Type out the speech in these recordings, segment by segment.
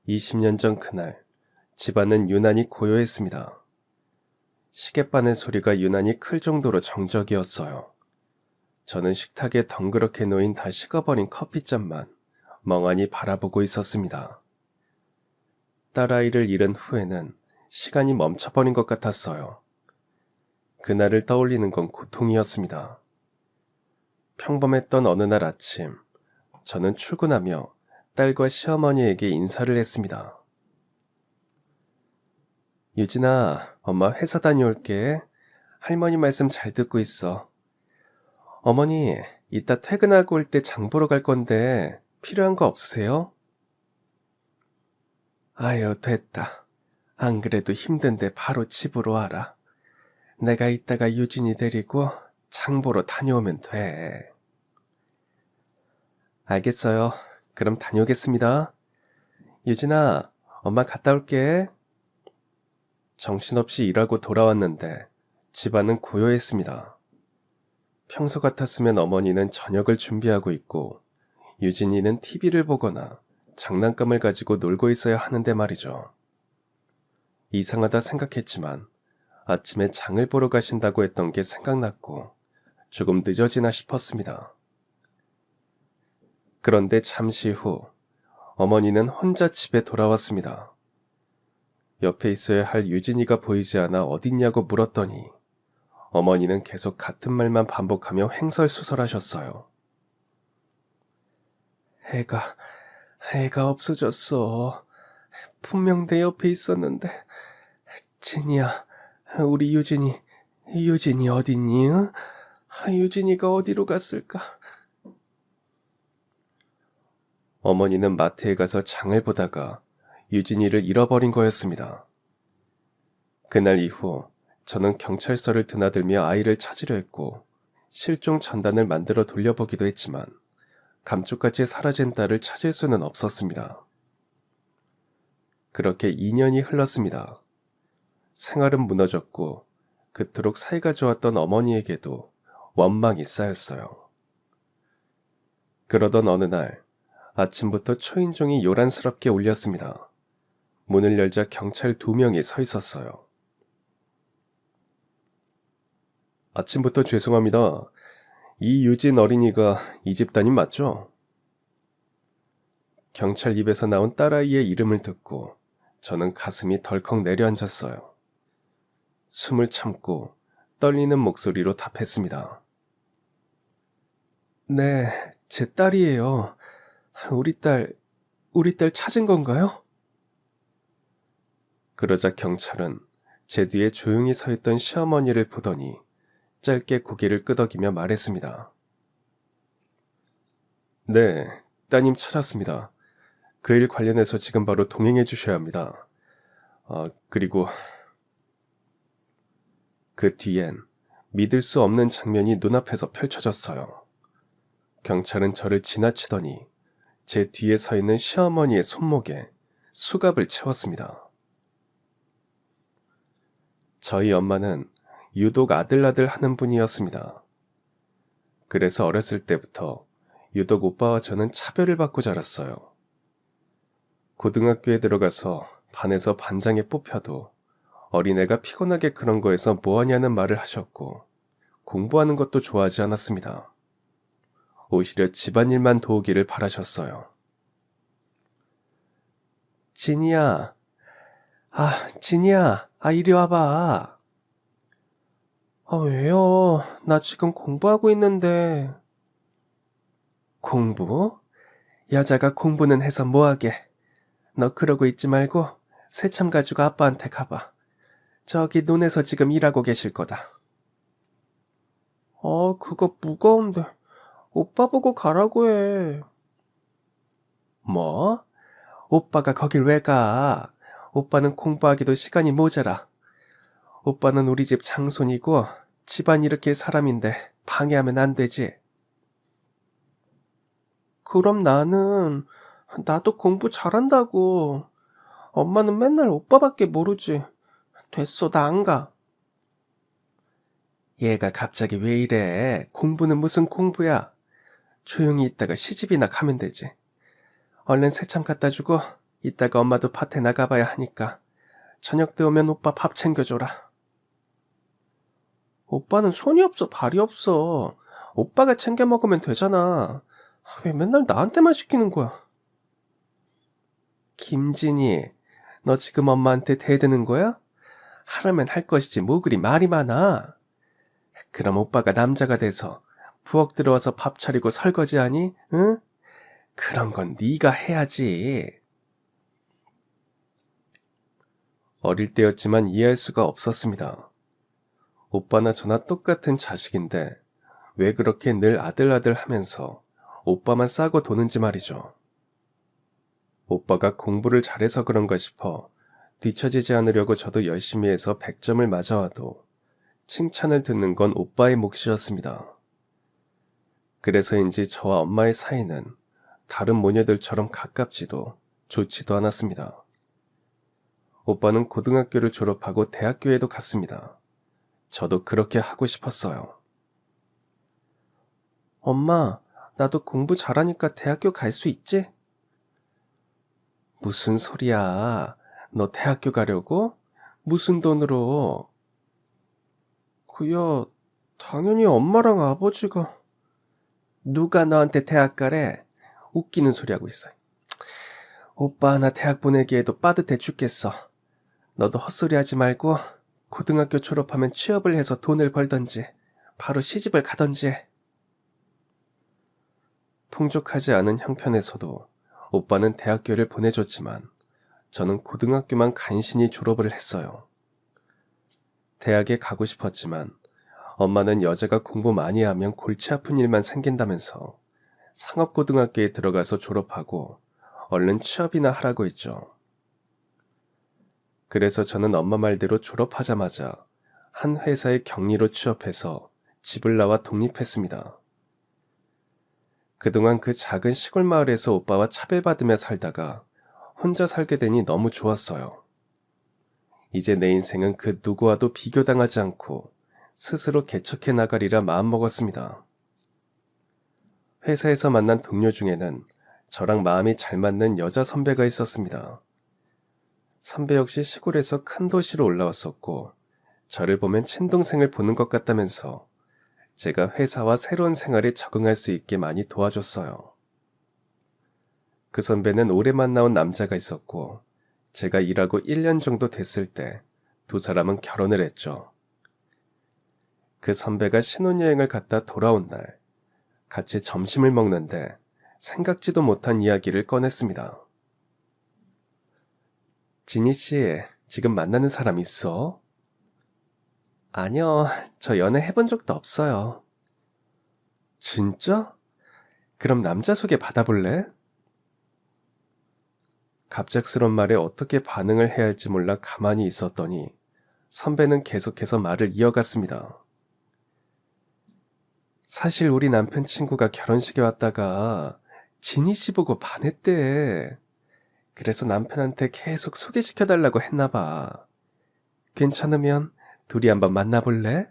20년 전 그날, 집안은 유난히 고요했습니다. 시계바늘 소리가 유난히 클 정도로 정적이었어요. 저는 식탁에 덩그렇게 놓인 다 식어버린 커피잔만 멍하니 바라보고 있었습니다. 딸아이를 잃은 후에는 시간이 멈춰버린 것 같았어요. 그날을 떠올리는 건 고통이었습니다. 평범했던 어느 날 아침, 저는 출근하며 딸과 시어머니에게 인사를 했습니다. 유진아, 엄마 회사 다녀올게. 할머니 말씀 잘 듣고 있어. 어머니, 이따 퇴근하고 올 때 장 보러 갈 건데 필요한 거 없으세요? 아유, 됐다. 안 그래도 힘든데 바로 집으로 와라. 내가 이따가 유진이 데리고 장 보러 다녀오면 돼. 알겠어요. 그럼 다녀오겠습니다. 유진아, 엄마 갔다 올게. 정신없이 일하고 돌아왔는데 집안은 고요했습니다. 평소 같았으면 어머니는 저녁을 준비하고 있고 유진이는 TV를 보거나 장난감을 가지고 놀고 있어야 하는데 말이죠. 이상하다 생각했지만 아침에 장을 보러 가신다고 했던 게 생각났고 조금 늦어지나 싶었습니다. 그런데 잠시 후 어머니는 혼자 집에 돌아왔습니다. 옆에 있어야 할 유진이가 보이지 않아 어딨냐고 물었더니 어머니는 계속 같은 말만 반복하며 횡설수설하셨어요. 애가 없어졌어. 분명 내 옆에 있었는데. 진이야, 우리 유진이 어딨니? 응? 유진이가 어디로 갔을까? 어머니는 마트에 가서 장을 보다가 유진이를 잃어버린 거였습니다. 그날 이후 저는 경찰서를 드나들며 아이를 찾으려 했고 실종 전단을 만들어 돌려보기도 했지만 감쪽같이 사라진 딸을 찾을 수는 없었습니다. 그렇게 2년이 흘렀습니다. 생활은 무너졌고 그토록 사이가 좋았던 어머니에게도 원망이 쌓였어요. 그러던 어느 날 아침부터 초인종이 요란스럽게 울렸습니다. 문을 열자 경찰 2명이 서 있었어요. 아침부터 죄송합니다. 이유진 어린이가 이 집 따님 맞죠? 경찰 입에서 나온 딸아이의 이름을 듣고 저는 가슴이 덜컥 내려앉았어요. 숨을 참고 떨리는 목소리로 답했습니다. 네, 제 딸이에요. 우리 딸 찾은 건가요? 그러자 경찰은 제 뒤에 조용히 서 있던 시어머니를 보더니 짧게 고개를 끄덕이며 말했습니다. 네, 따님 찾았습니다. 그 일 관련해서 지금 바로 동행해 주셔야 합니다. 그리고 그 뒤엔 믿을 수 없는 장면이 눈앞에서 펼쳐졌어요. 경찰은 저를 지나치더니 제 뒤에 서 있는 시어머니의 손목에 수갑을 채웠습니다. 저희 엄마는 유독 아들아들 하는 분이었습니다. 그래서 어렸을 때부터 유독 오빠와 저는 차별을 받고 자랐어요. 고등학교에 들어가서 반에서 반장에 뽑혀도 어린애가 피곤하게 그런 거에서 뭐하냐는 말을 하셨고 공부하는 것도 좋아하지 않았습니다. 오히려 집안일만 도우기를 바라셨어요. 진이야, 진이야, 이리 와봐. 왜요? 나 지금 공부하고 있는데. 공부? 여자가 공부는 해서 뭐하게. 너 그러고 있지 말고 새참 가지고 아빠한테 가봐. 저기 논에서 지금 일하고 계실 거다. 그거 무거운데. 오빠 보고 가라고 해. 뭐? 오빠가 거길 왜 가? 오빠는 공부하기도 시간이 모자라. 오빠는 우리 집 장손이고 집안 일으킬 사람인데 방해하면 안 되지. 그럼 나도 공부 잘한다고. 엄마는 맨날 오빠밖에 모르지. 됐어, 나 안 가. 얘가 갑자기 왜 이래? 공부는 무슨 공부야? 조용히 있다가 시집이나 가면 되지. 얼른 새참 갖다 주고 이따가 엄마도 밭에 나가봐야 하니까 저녁 때 오면 오빠 밥 챙겨줘라. 오빠는 손이 없어 발이 없어. 오빠가 챙겨 먹으면 되잖아. 왜 맨날 나한테만 시키는 거야? 김진희, 너 지금 엄마한테 대드는 거야? 하라면 할 것이지 뭐 그리 말이 많아. 그럼 오빠가 남자가 돼서 부엌 들어와서 밥 차리고 설거지하니? 응? 그런 건 네가 해야지. 어릴 때였지만 이해할 수가 없었습니다. 오빠나 저나 똑같은 자식인데 왜 그렇게 늘 아들아들 하면서 오빠만 싸고 도는지 말이죠. 오빠가 공부를 잘해서 그런가 싶어 뒤처지지 않으려고 저도 열심히 해서 100점을 맞아와도 칭찬을 듣는 건 오빠의 몫이었습니다. 그래서인지 저와 엄마의 사이는 다른 모녀들처럼 가깝지도 좋지도 않았습니다. 오빠는 고등학교를 졸업하고 대학교에도 갔습니다. 저도 그렇게 하고 싶었어요. 엄마, 나도 공부 잘하니까 대학교 갈 수 있지? 무슨 소리야? 너 대학교 가려고? 무슨 돈으로? 그야, 당연히 엄마랑 아버지가. 누가 너한테 대학 가래? 웃기는 소리 하고 있어. 오빠 나 대학 보내기에도 빠듯해 죽겠어. 너도 헛소리 하지 말고 고등학교 졸업하면 취업을 해서 돈을 벌던지 바로 시집을 가던지 해. 풍족하지 않은 형편에서도 오빠는 대학교를 보내줬지만 저는 고등학교만 간신히 졸업을 했어요. 대학에 가고 싶었지만 엄마는 여자가 공부 많이 하면 골치 아픈 일만 생긴다면서 상업고등학교에 들어가서 졸업하고 얼른 취업이나 하라고 했죠. 그래서 저는 엄마 말대로 졸업하자마자 한 회사의 경리로 취업해서 집을 나와 독립했습니다. 그동안 그 작은 시골 마을에서 오빠와 차별받으며 살다가 혼자 살게 되니 너무 좋았어요. 이제 내 인생은 그 누구와도 비교당하지 않고 스스로 개척해 나가리라 마음먹었습니다. 회사에서 만난 동료 중에는 저랑 마음이 잘 맞는 여자 선배가 있었습니다. 선배 역시 시골에서 큰 도시로 올라왔었고 저를 보면 친동생을 보는 것 같다면서 제가 회사와 새로운 생활에 적응할 수 있게 많이 도와줬어요. 그 선배는 올해 만나온 남자가 있었고 제가 일하고 1년 정도 됐을 때 두 사람은 결혼을 했죠. 그 선배가 신혼여행을 갔다 돌아온 날 같이 점심을 먹는데 생각지도 못한 이야기를 꺼냈습니다. 진희 씨, 지금 만나는 사람 있어? 아니요, 저 연애 해본 적도 없어요. 진짜? 그럼 남자 소개 받아볼래? 갑작스런 말에 어떻게 반응을 해야 할지 몰라 가만히 있었더니 선배는 계속해서 말을 이어갔습니다. 사실 우리 남편 친구가 결혼식에 왔다가 진희 씨 보고 반했대. 그래서 남편한테 계속 소개시켜달라고 했나 봐. 괜찮으면 둘이 한번 만나볼래?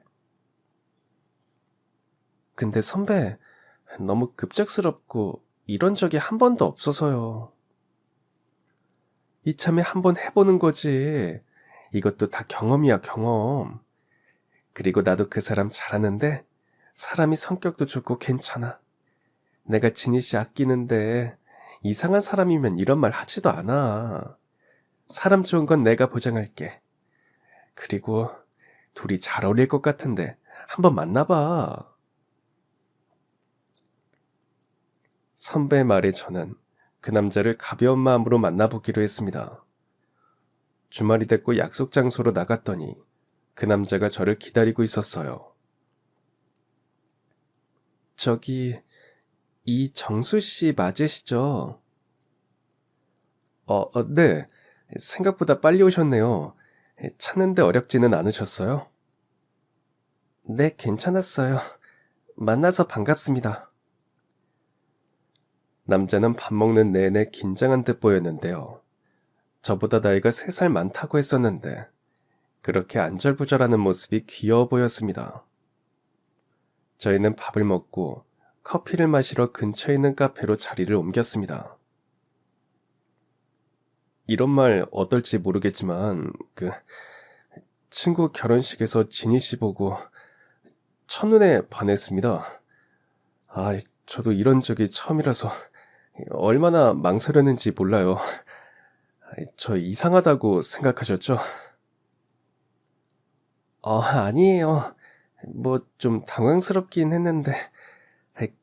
근데 선배, 너무 급작스럽고 이런 적이 한 번도 없어서요. 이참에 한번 해보는 거지. 이것도 다 경험이야, 경험. 그리고 나도 그 사람 잘하는데 사람이 성격도 좋고 괜찮아. 내가 진희 씨 아끼는데 이상한 사람이면 이런 말 하지도 않아. 사람 좋은 건 내가 보장할게. 그리고 둘이 잘 어울릴 것 같은데 한번 만나봐. 선배의 말에 저는 그 남자를 가벼운 마음으로 만나보기로 했습니다. 주말이 됐고 약속 장소로 나갔더니 그 남자가 저를 기다리고 있었어요. 저기, 이정수 씨 맞으시죠? 네. 생각보다 빨리 오셨네요. 찾는데 어렵지는 않으셨어요? 네, 괜찮았어요. 만나서 반갑습니다. 남자는 밥 먹는 내내 긴장한 듯 보였는데요. 저보다 나이가 3살 많다고 했었는데 그렇게 안절부절하는 모습이 귀여워 보였습니다. 저희는 밥을 먹고 커피를 마시러 근처에 있는 카페로 자리를 옮겼습니다. 이런 말 어떨지 모르겠지만, 친구 결혼식에서 진희 씨 보고 첫눈에 반했습니다. 아, 저도 이런 적이 처음이라서 얼마나 망설였는지 몰라요. 저 이상하다고 생각하셨죠? 아니에요. 뭐 좀 당황스럽긴 했는데,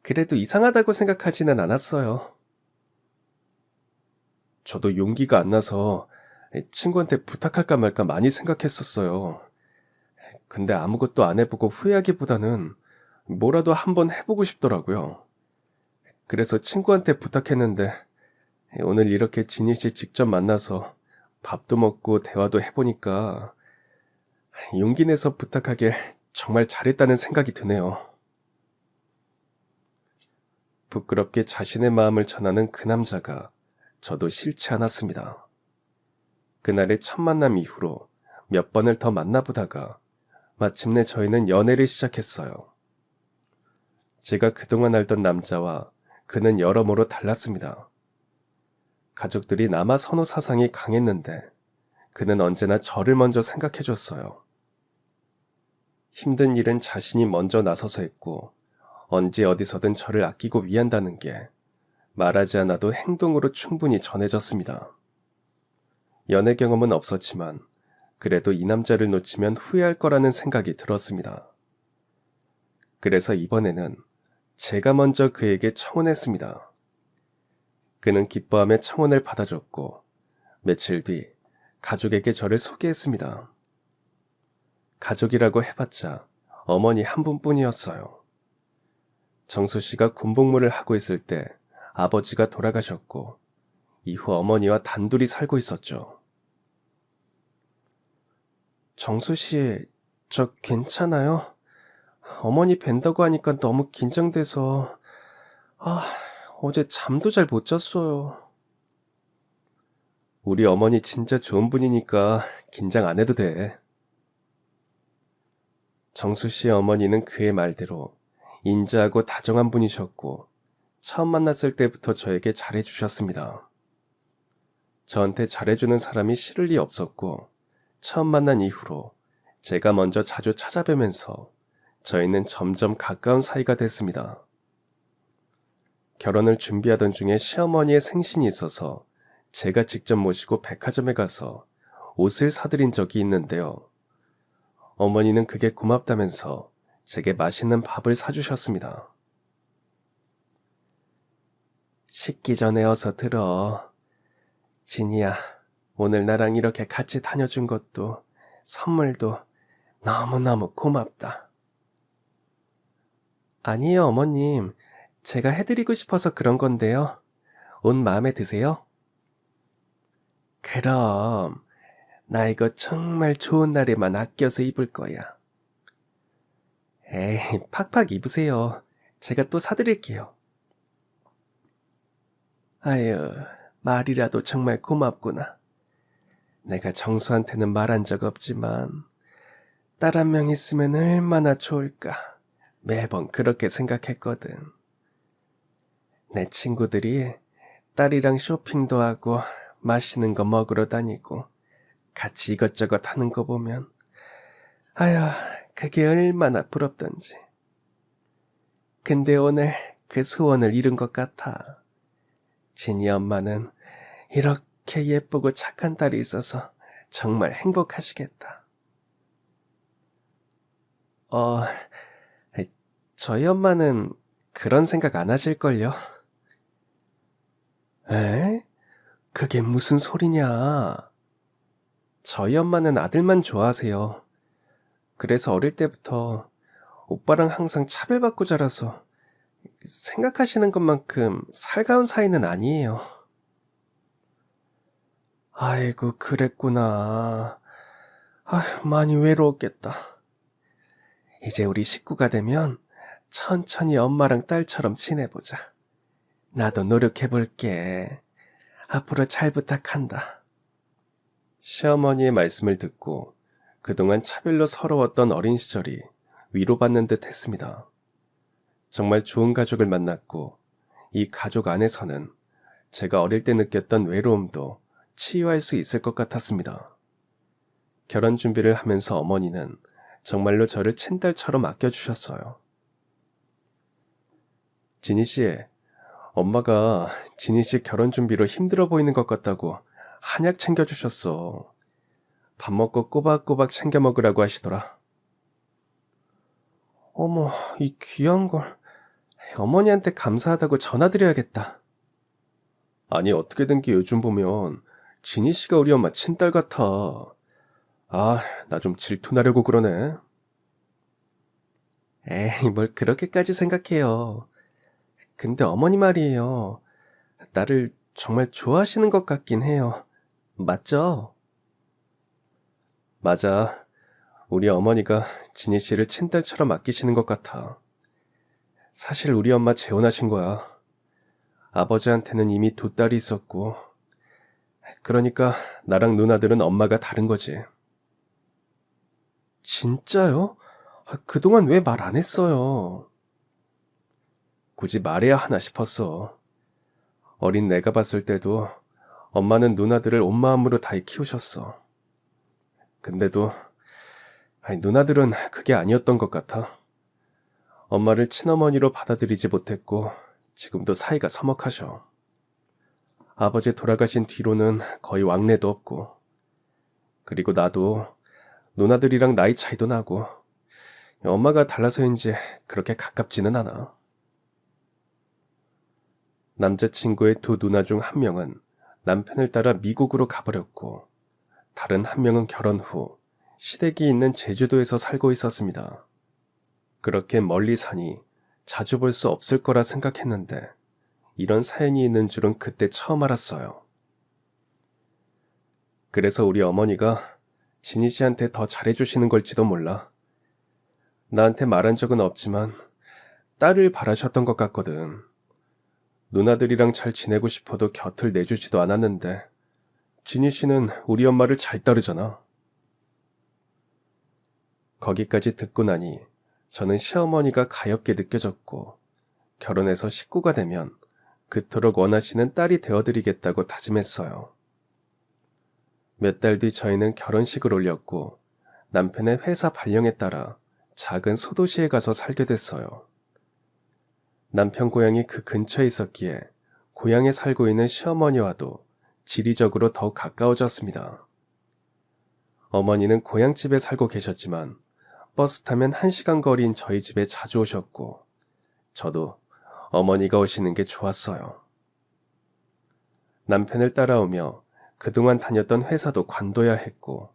그래도 이상하다고 생각하지는 않았어요. 저도 용기가 안 나서 친구한테 부탁할까 말까 많이 생각했었어요. 근데 아무것도 안 해보고 후회하기보다는 뭐라도 한번 해보고 싶더라고요. 그래서 친구한테 부탁했는데 오늘 이렇게 진희 씨 직접 만나서 밥도 먹고 대화도 해보니까 용기 내서 부탁하길 정말 잘했다는 생각이 드네요. 부끄럽게 자신의 마음을 전하는 그 남자가 저도 싫지 않았습니다. 그날의 첫 만남 이후로 몇 번을 더 만나보다가 마침내 저희는 연애를 시작했어요. 제가 그동안 알던 남자와 그는 여러모로 달랐습니다. 가족들이 남아 선호 사상이 강했는데 그는 언제나 저를 먼저 생각해줬어요. 힘든 일은 자신이 먼저 나서서 했고 언제 어디서든 저를 아끼고 위한다는 게 말하지 않아도 행동으로 충분히 전해졌습니다. 연애 경험은 없었지만 그래도 이 남자를 놓치면 후회할 거라는 생각이 들었습니다. 그래서 이번에는 제가 먼저 그에게 청혼했습니다. 그는 기뻐하며 청혼을 받아줬고 며칠 뒤 가족에게 저를 소개했습니다. 가족이라고 해봤자 어머니 한 분뿐이었어요. 정수 씨가 군복무를 하고 있을 때 아버지가 돌아가셨고 이후 어머니와 단둘이 살고 있었죠. 정수 씨, 저 괜찮아요? 어머니 뵌다고 하니까 너무 긴장돼서 아, 어제 잠도 잘 못 잤어요. 우리 어머니 진짜 좋은 분이니까 긴장 안 해도 돼. 정수 씨의 어머니는 그의 말대로 인자하고 다정한 분이셨고 처음 만났을 때부터 저에게 잘해주셨습니다. 저한테 잘해주는 사람이 싫을 리 없었고 처음 만난 이후로 제가 먼저 자주 찾아뵈면서 저희는 점점 가까운 사이가 됐습니다. 결혼을 준비하던 중에 시어머니의 생신이 있어서 제가 직접 모시고 백화점에 가서 옷을 사드린 적이 있는데요. 어머니는 그게 고맙다면서 제게 맛있는 밥을 사주셨습니다. 식기 전에 어서 들어. 진이야, 오늘 나랑 이렇게 같이 다녀준 것도 선물도 너무너무 고맙다. 아니에요, 어머님. 제가 해드리고 싶어서 그런 건데요. 옷 마음에 드세요? 그럼 나 이거 정말 좋은 날에만 아껴서 입을 거야. 에이, 팍팍 입으세요. 제가 또 사드릴게요. 아유, 말이라도 정말 고맙구나. 내가 정수한테는 말한 적 없지만 딸 한 명 있으면 얼마나 좋을까. 매번 그렇게 생각했거든. 내 친구들이 딸이랑 쇼핑도 하고 맛있는 거 먹으러 다니고 같이 이것저것 하는 거 보면 아휴, 그게 얼마나 부럽던지. 근데 오늘 그 소원을 이룬 것 같아. 진이 엄마는 이렇게 예쁘고 착한 딸이 있어서 정말 행복하시겠다. 저희 엄마는 그런 생각 안 하실걸요? 에? 그게 무슨 소리냐? 저희 엄마는 아들만 좋아하세요. 그래서 어릴 때부터 오빠랑 항상 차별받고 자라서 생각하시는 것만큼 살가운 사이는 아니에요. 아이고, 그랬구나. 아휴, 많이 외로웠겠다. 이제 우리 식구가 되면 천천히 엄마랑 딸처럼 지내보자. 나도 노력해볼게. 앞으로 잘 부탁한다. 시어머니의 말씀을 듣고 그동안 차별로 서러웠던 어린 시절이 위로받는 듯 했습니다. 정말 좋은 가족을 만났고 이 가족 안에서는 제가 어릴 때 느꼈던 외로움도 치유할 수 있을 것 같았습니다. 결혼 준비를 하면서 어머니는 정말로 저를 친딸처럼 아껴주셨어요. 진희 씨, 엄마가 진희 씨 결혼 준비로 힘들어 보이는 것 같다고 한약 챙겨주셨어. 밥 먹고 꼬박꼬박 챙겨 먹으라고 하시더라. 어머, 이 귀한 걸. 어머니한테 감사하다고 전화드려야겠다. 아니, 어떻게 된 게 요즘 보면 진희 씨가 우리 엄마 친딸 같아. 아, 나 좀 질투나려고 그러네. 에이, 뭘 그렇게까지 생각해요. 근데 어머니 말이에요. 나를 정말 좋아하시는 것 같긴 해요. 맞죠? 맞아. 우리 어머니가 진희 씨를 친딸처럼 아끼시는 것 같아. 사실 우리 엄마 재혼하신 거야. 아버지한테는 이미 두 딸이 있었고, 그러니까 나랑 누나들은 엄마가 다른 거지. 진짜요? 그동안 왜 말 안 했어요? 굳이 말해야 하나 싶었어. 어린 내가 봤을 때도 엄마는 누나들을 온 마음으로 다 키우셨어. 근데도 누나들은 그게 아니었던 것 같아. 엄마를 친어머니로 받아들이지 못했고 지금도 사이가 서먹하셔. 아버지 돌아가신 뒤로는 거의 왕래도 없고, 그리고 나도 누나들이랑 나이 차이도 나고 엄마가 달라서인지 그렇게 가깝지는 않아. 남자친구의 두 누나 중 한 명은 남편을 따라 미국으로 가버렸고, 다른 한 명은 결혼 후 시댁이 있는 제주도에서 살고 있었습니다. 그렇게 멀리 사니 자주 볼 수 없을 거라 생각했는데 이런 사연이 있는 줄은 그때 처음 알았어요. 그래서 우리 어머니가 진희 씨한테 더 잘해주시는 걸지도 몰라. 나한테 말한 적은 없지만 딸을 바라셨던 것 같거든. 누나들이랑 잘 지내고 싶어도 곁을 내주지도 않았는데 진희 씨는 우리 엄마를 잘 따르잖아. 거기까지 듣고 나니 저는 시어머니가 가엾게 느껴졌고, 결혼해서 식구가 되면 그토록 원하시는 딸이 되어드리겠다고 다짐했어요. 몇 달 뒤 저희는 결혼식을 올렸고 남편의 회사 발령에 따라 작은 소도시에 가서 살게 됐어요. 남편 고향이 그 근처에 있었기에 고향에 살고 있는 시어머니와도 지리적으로 더욱 가까워졌습니다. 어머니는 고향집에 살고 계셨지만 버스 타면 1시간 거리인 저희 집에 자주 오셨고, 저도 어머니가 오시는 게 좋았어요. 남편을 따라오며 그동안 다녔던 회사도 관둬야 했고,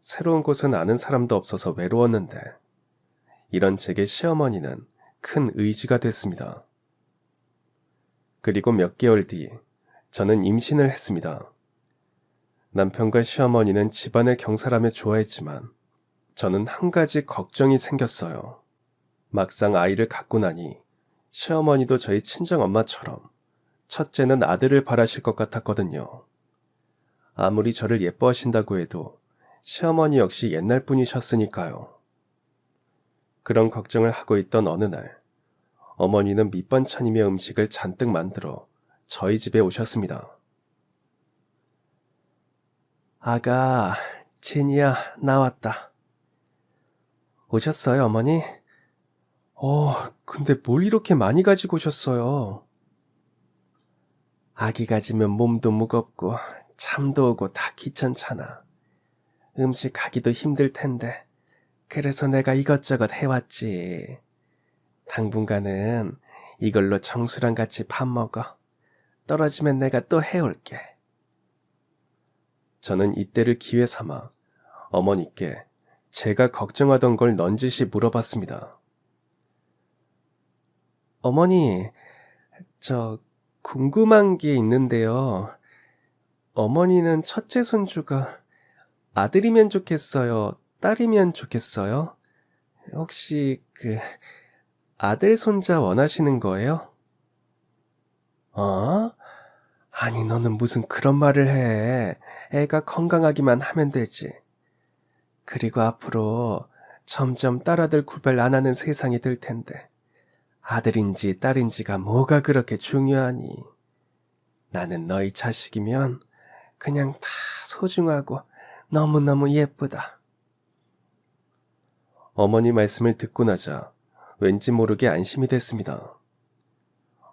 새로운 곳은 아는 사람도 없어서 외로웠는데, 이런 제게 시어머니는 큰 의지가 됐습니다. 그리고 몇 개월 뒤 저는 임신을 했습니다. 남편과 시어머니는 집안을 경사라며 좋아했지만 저는 한 가지 걱정이 생겼어요. 막상 아이를 갖고 나니 시어머니도 저희 친정엄마처럼 첫째는 아들을 바라실 것 같았거든요. 아무리 저를 예뻐하신다고 해도 시어머니 역시 옛날 분이셨으니까요. 그런 걱정을 하고 있던 어느 날, 어머니는 밑반찬이며 음식을 잔뜩 만들어 저희 집에 오셨습니다. 아가, 진이야, 나왔다. 오셨어요, 어머니? 근데 뭘 이렇게 많이 가지고 오셨어요? 아기 가지면 몸도 무겁고 잠도 오고 다 귀찮잖아. 음식 하기도 힘들 텐데 그래서 내가 이것저것 해왔지. 당분간은 이걸로 정수랑 같이 밥 먹어. 떨어지면 내가 또 해올게. 저는 이때를 기회 삼아 어머니께 제가 걱정하던 걸 넌지시 물어봤습니다. 어머니, 저 궁금한 게 있는데요. 어머니는 첫째 손주가 아들이면 좋겠어요? 딸이면 좋겠어요? 혹시 아들 손자 원하시는 거예요? 어? 아니, 너는 무슨 그런 말을 해. 애가 건강하기만 하면 되지. 그리고 앞으로 점점 딸아들 구별 안 하는 세상이 될 텐데 아들인지 딸인지가 뭐가 그렇게 중요하니. 나는 너희 자식이면 그냥 다 소중하고 너무너무 예쁘다. 어머니 말씀을 듣고 나자 왠지 모르게 안심이 됐습니다.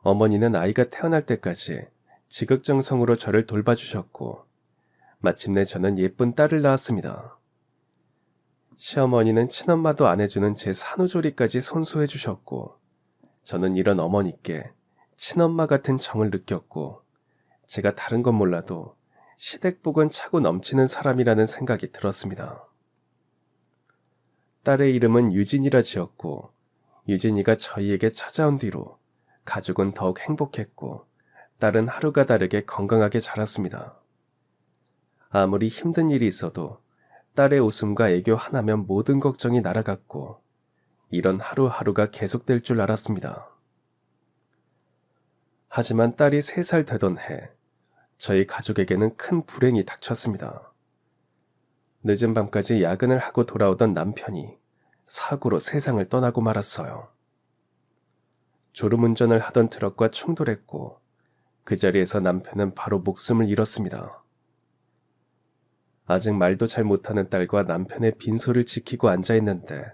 어머니는 아이가 태어날 때까지 지극정성으로 저를 돌봐주셨고 마침내 저는 예쁜 딸을 낳았습니다. 시어머니는 친엄마도 안 해주는 제 산후조리까지 손수해 주셨고 저는 이런 어머니께 친엄마 같은 정을 느꼈고 제가 다른 건 몰라도 시댁복은 차고 넘치는 사람이라는 생각이 들었습니다. 딸의 이름은 유진이라 지었고 유진이가 저희에게 찾아온 뒤로 가족은 더욱 행복했고 딸은 하루가 다르게 건강하게 자랐습니다. 아무리 힘든 일이 있어도 딸의 웃음과 애교 하나면 모든 걱정이 날아갔고 이런 하루하루가 계속될 줄 알았습니다. 하지만 딸이 3살 되던 해 저희 가족에게는 큰 불행이 닥쳤습니다. 늦은 밤까지 야근을 하고 돌아오던 남편이 사고로 세상을 떠나고 말았어요. 졸음운전을 하던 트럭과 충돌했고 그 자리에서 남편은 바로 목숨을 잃었습니다. 아직 말도 잘 못하는 딸과 남편의 빈소를 지키고 앉아있는데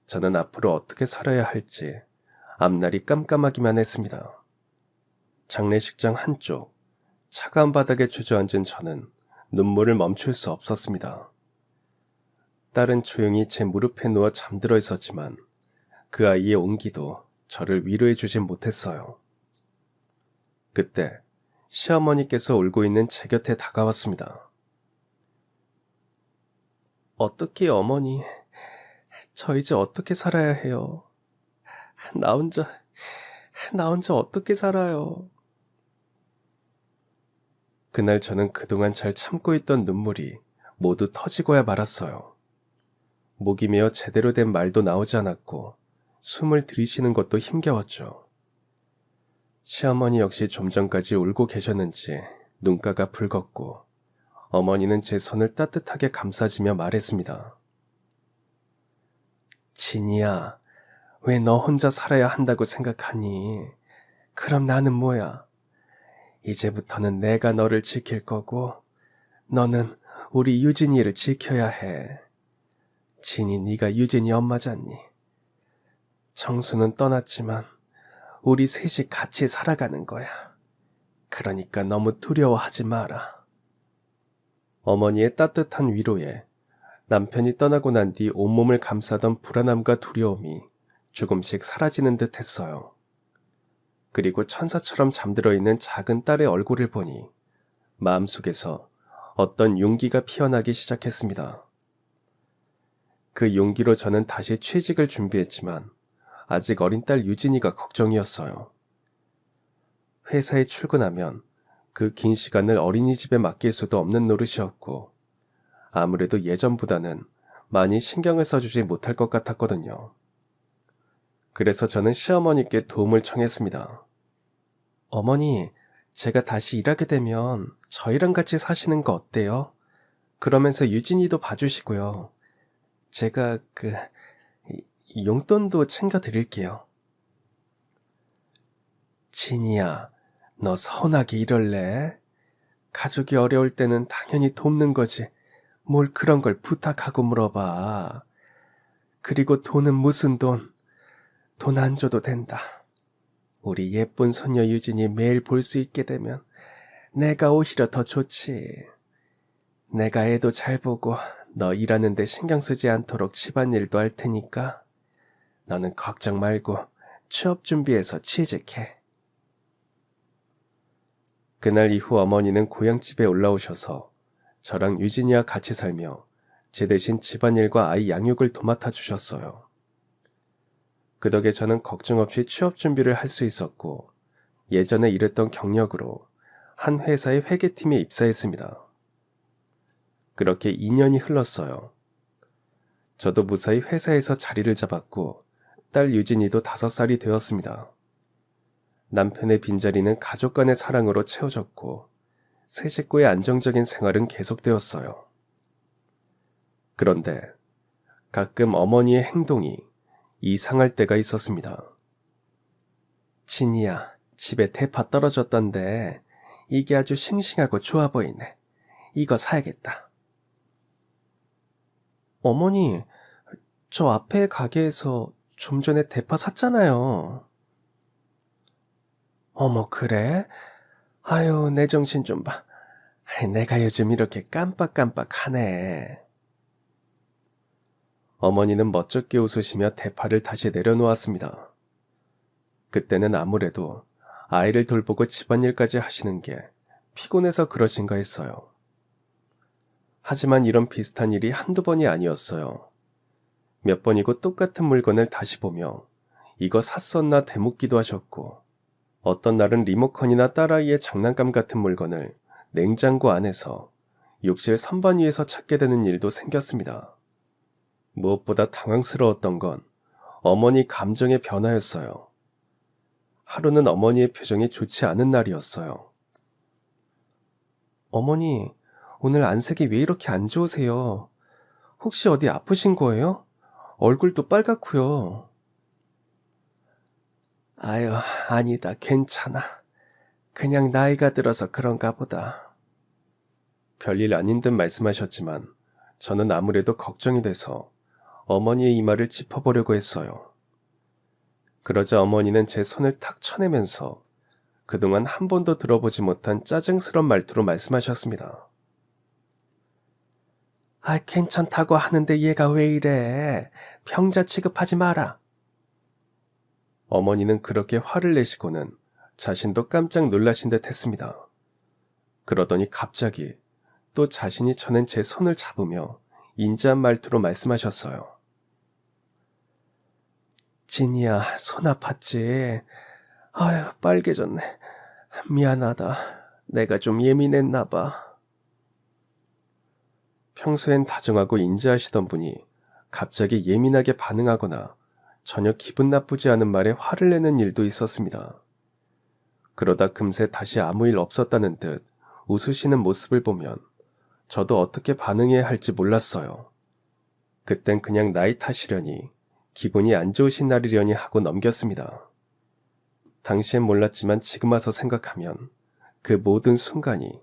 저는 앞으로 어떻게 살아야 할지 앞날이 깜깜하기만 했습니다. 장례식장 한쪽 차가운 바닥에 주저앉은 저는 눈물을 멈출 수 없었습니다. 딸은 조용히 제 무릎에 누워 잠들어 있었지만 그 아이의 온기도 저를 위로해 주진 못했어요. 그때 시어머니께서 울고 있는 제 곁에 다가왔습니다. 어떻게 어머니, 저 이제 어떻게 살아야 해요? 나 혼자 어떻게 살아요? 그날 저는 그동안 잘 참고 있던 눈물이 모두 터지고야 말았어요. 목이 메어 제대로 된 말도 나오지 않았고 숨을 들이쉬는 것도 힘겨웠죠. 시어머니 역시 좀 전까지 울고 계셨는지 눈가가 붉었고 어머니는 제 손을 따뜻하게 감싸주며 말했습니다. 진이야, 왜 너 혼자 살아야 한다고 생각하니? 그럼 나는 뭐야? 이제부터는 내가 너를 지킬 거고 너는 우리 유진이를 지켜야 해. 진이 네가 유진이 엄마잖니. 정수는 떠났지만 우리 셋이 같이 살아가는 거야. 그러니까 너무 두려워하지 마라. 어머니의 따뜻한 위로에 남편이 떠나고 난 뒤 온몸을 감싸던 불안함과 두려움이 조금씩 사라지는 듯 했어요. 그리고 천사처럼 잠들어 있는 작은 딸의 얼굴을 보니 마음속에서 어떤 용기가 피어나기 시작했습니다. 그 용기로 저는 다시 취직을 준비했지만 아직 어린 딸 유진이가 걱정이었어요. 회사에 출근하면 그 긴 시간을 어린이집에 맡길 수도 없는 노릇이었고 아무래도 예전보다는 많이 신경을 써주지 못할 것 같았거든요. 그래서 저는 시어머니께 도움을 청했습니다. 어머니, 제가 다시 일하게 되면 저희랑 같이 사시는 거 어때요? 그러면서 유진이도 봐주시고요. 제가 용돈도 챙겨드릴게요. 진이야, 너 서운하게 이럴래? 가족이 어려울 때는 당연히 돕는 거지. 뭘 그런 걸 부탁하고 물어봐. 그리고 돈은 무슨 돈? 돈 안 줘도 된다. 우리 예쁜 소녀 유진이 매일 볼 수 있게 되면 내가 오히려 더 좋지. 내가 애도 잘 보고 너 일하는데 신경 쓰지 않도록 집안일도 할 테니까 너는 걱정 말고 취업 준비해서 취직해. 그날 이후 어머니는 고향집에 올라오셔서 저랑 유진이와 같이 살며 제 대신 집안일과 아이 양육을 도맡아 주셨어요. 그 덕에 저는 걱정 없이 취업 준비를 할 수 있었고 예전에 일했던 경력으로 한 회사의 회계팀에 입사했습니다. 그렇게 2년이 흘렀어요. 저도 무사히 회사에서 자리를 잡았고 딸 유진이도 5살이 되었습니다. 남편의 빈자리는 가족 간의 사랑으로 채워졌고 세 식구의 안정적인 생활은 계속되었어요. 그런데 가끔 어머니의 행동이 이상할 때가 있었습니다. 진이야, 집에 대파 떨어졌던데 이게 아주 싱싱하고 좋아 보이네. 이거 사야겠다. 어머니, 저 앞에 가게에서 좀 전에 대파 샀잖아요. 어머, 그래? 아유, 내 정신 좀 봐. 내가 요즘 이렇게 깜빡깜빡하네. 어머니는 멋쩍게 웃으시며 대파를 다시 내려놓았습니다. 그때는 아무래도 아이를 돌보고 집안일까지 하시는 게 피곤해서 그러신가 했어요. 하지만 이런 비슷한 일이 한두 번이 아니었어요. 몇 번이고 똑같은 물건을 다시 보며 이거 샀었나 되묻기도 하셨고, 어떤 날은 리모컨이나 딸아이의 장난감 같은 물건을 냉장고 안에서 욕실 선반 위에서 찾게 되는 일도 생겼습니다. 무엇보다 당황스러웠던 건 어머니 감정의 변화였어요. 하루는 어머니의 표정이 좋지 않은 날이었어요. 어머니, 오늘 안색이 왜 이렇게 안 좋으세요? 혹시 어디 아프신 거예요? 얼굴도 빨갛고요. 아유, 아니다, 괜찮아. 그냥 나이가 들어서 그런가 보다. 별일 아닌 듯 말씀하셨지만 저는 아무래도 걱정이 돼서 어머니의 이마를 짚어보려고 했어요. 그러자 어머니는 제 손을 탁 쳐내면서 그동안 한 번도 들어보지 못한 짜증스런 말투로 말씀하셨습니다. 아, 괜찮다고 하는데 얘가 왜 이래? 병자 취급하지 마라. 어머니는 그렇게 화를 내시고는 자신도 깜짝 놀라신 듯 했습니다. 그러더니 갑자기 또 자신이 쳐낸 제 손을 잡으며 인자한 말투로 말씀하셨어요. 진이야, 손 아팠지? 아유, 빨개졌네. 미안하다. 내가 좀 예민했나 봐. 평소엔 다정하고 인자하시던 분이 갑자기 예민하게 반응하거나 전혀 기분 나쁘지 않은 말에 화를 내는 일도 있었습니다. 그러다 금세 다시 아무 일 없었다는 듯 웃으시는 모습을 보면 저도 어떻게 반응해야 할지 몰랐어요. 그땐 그냥 나이 탓이려니, 기분이 안 좋으신 날이려니 하고 넘겼습니다. 당시엔 몰랐지만 지금 와서 생각하면 그 모든 순간이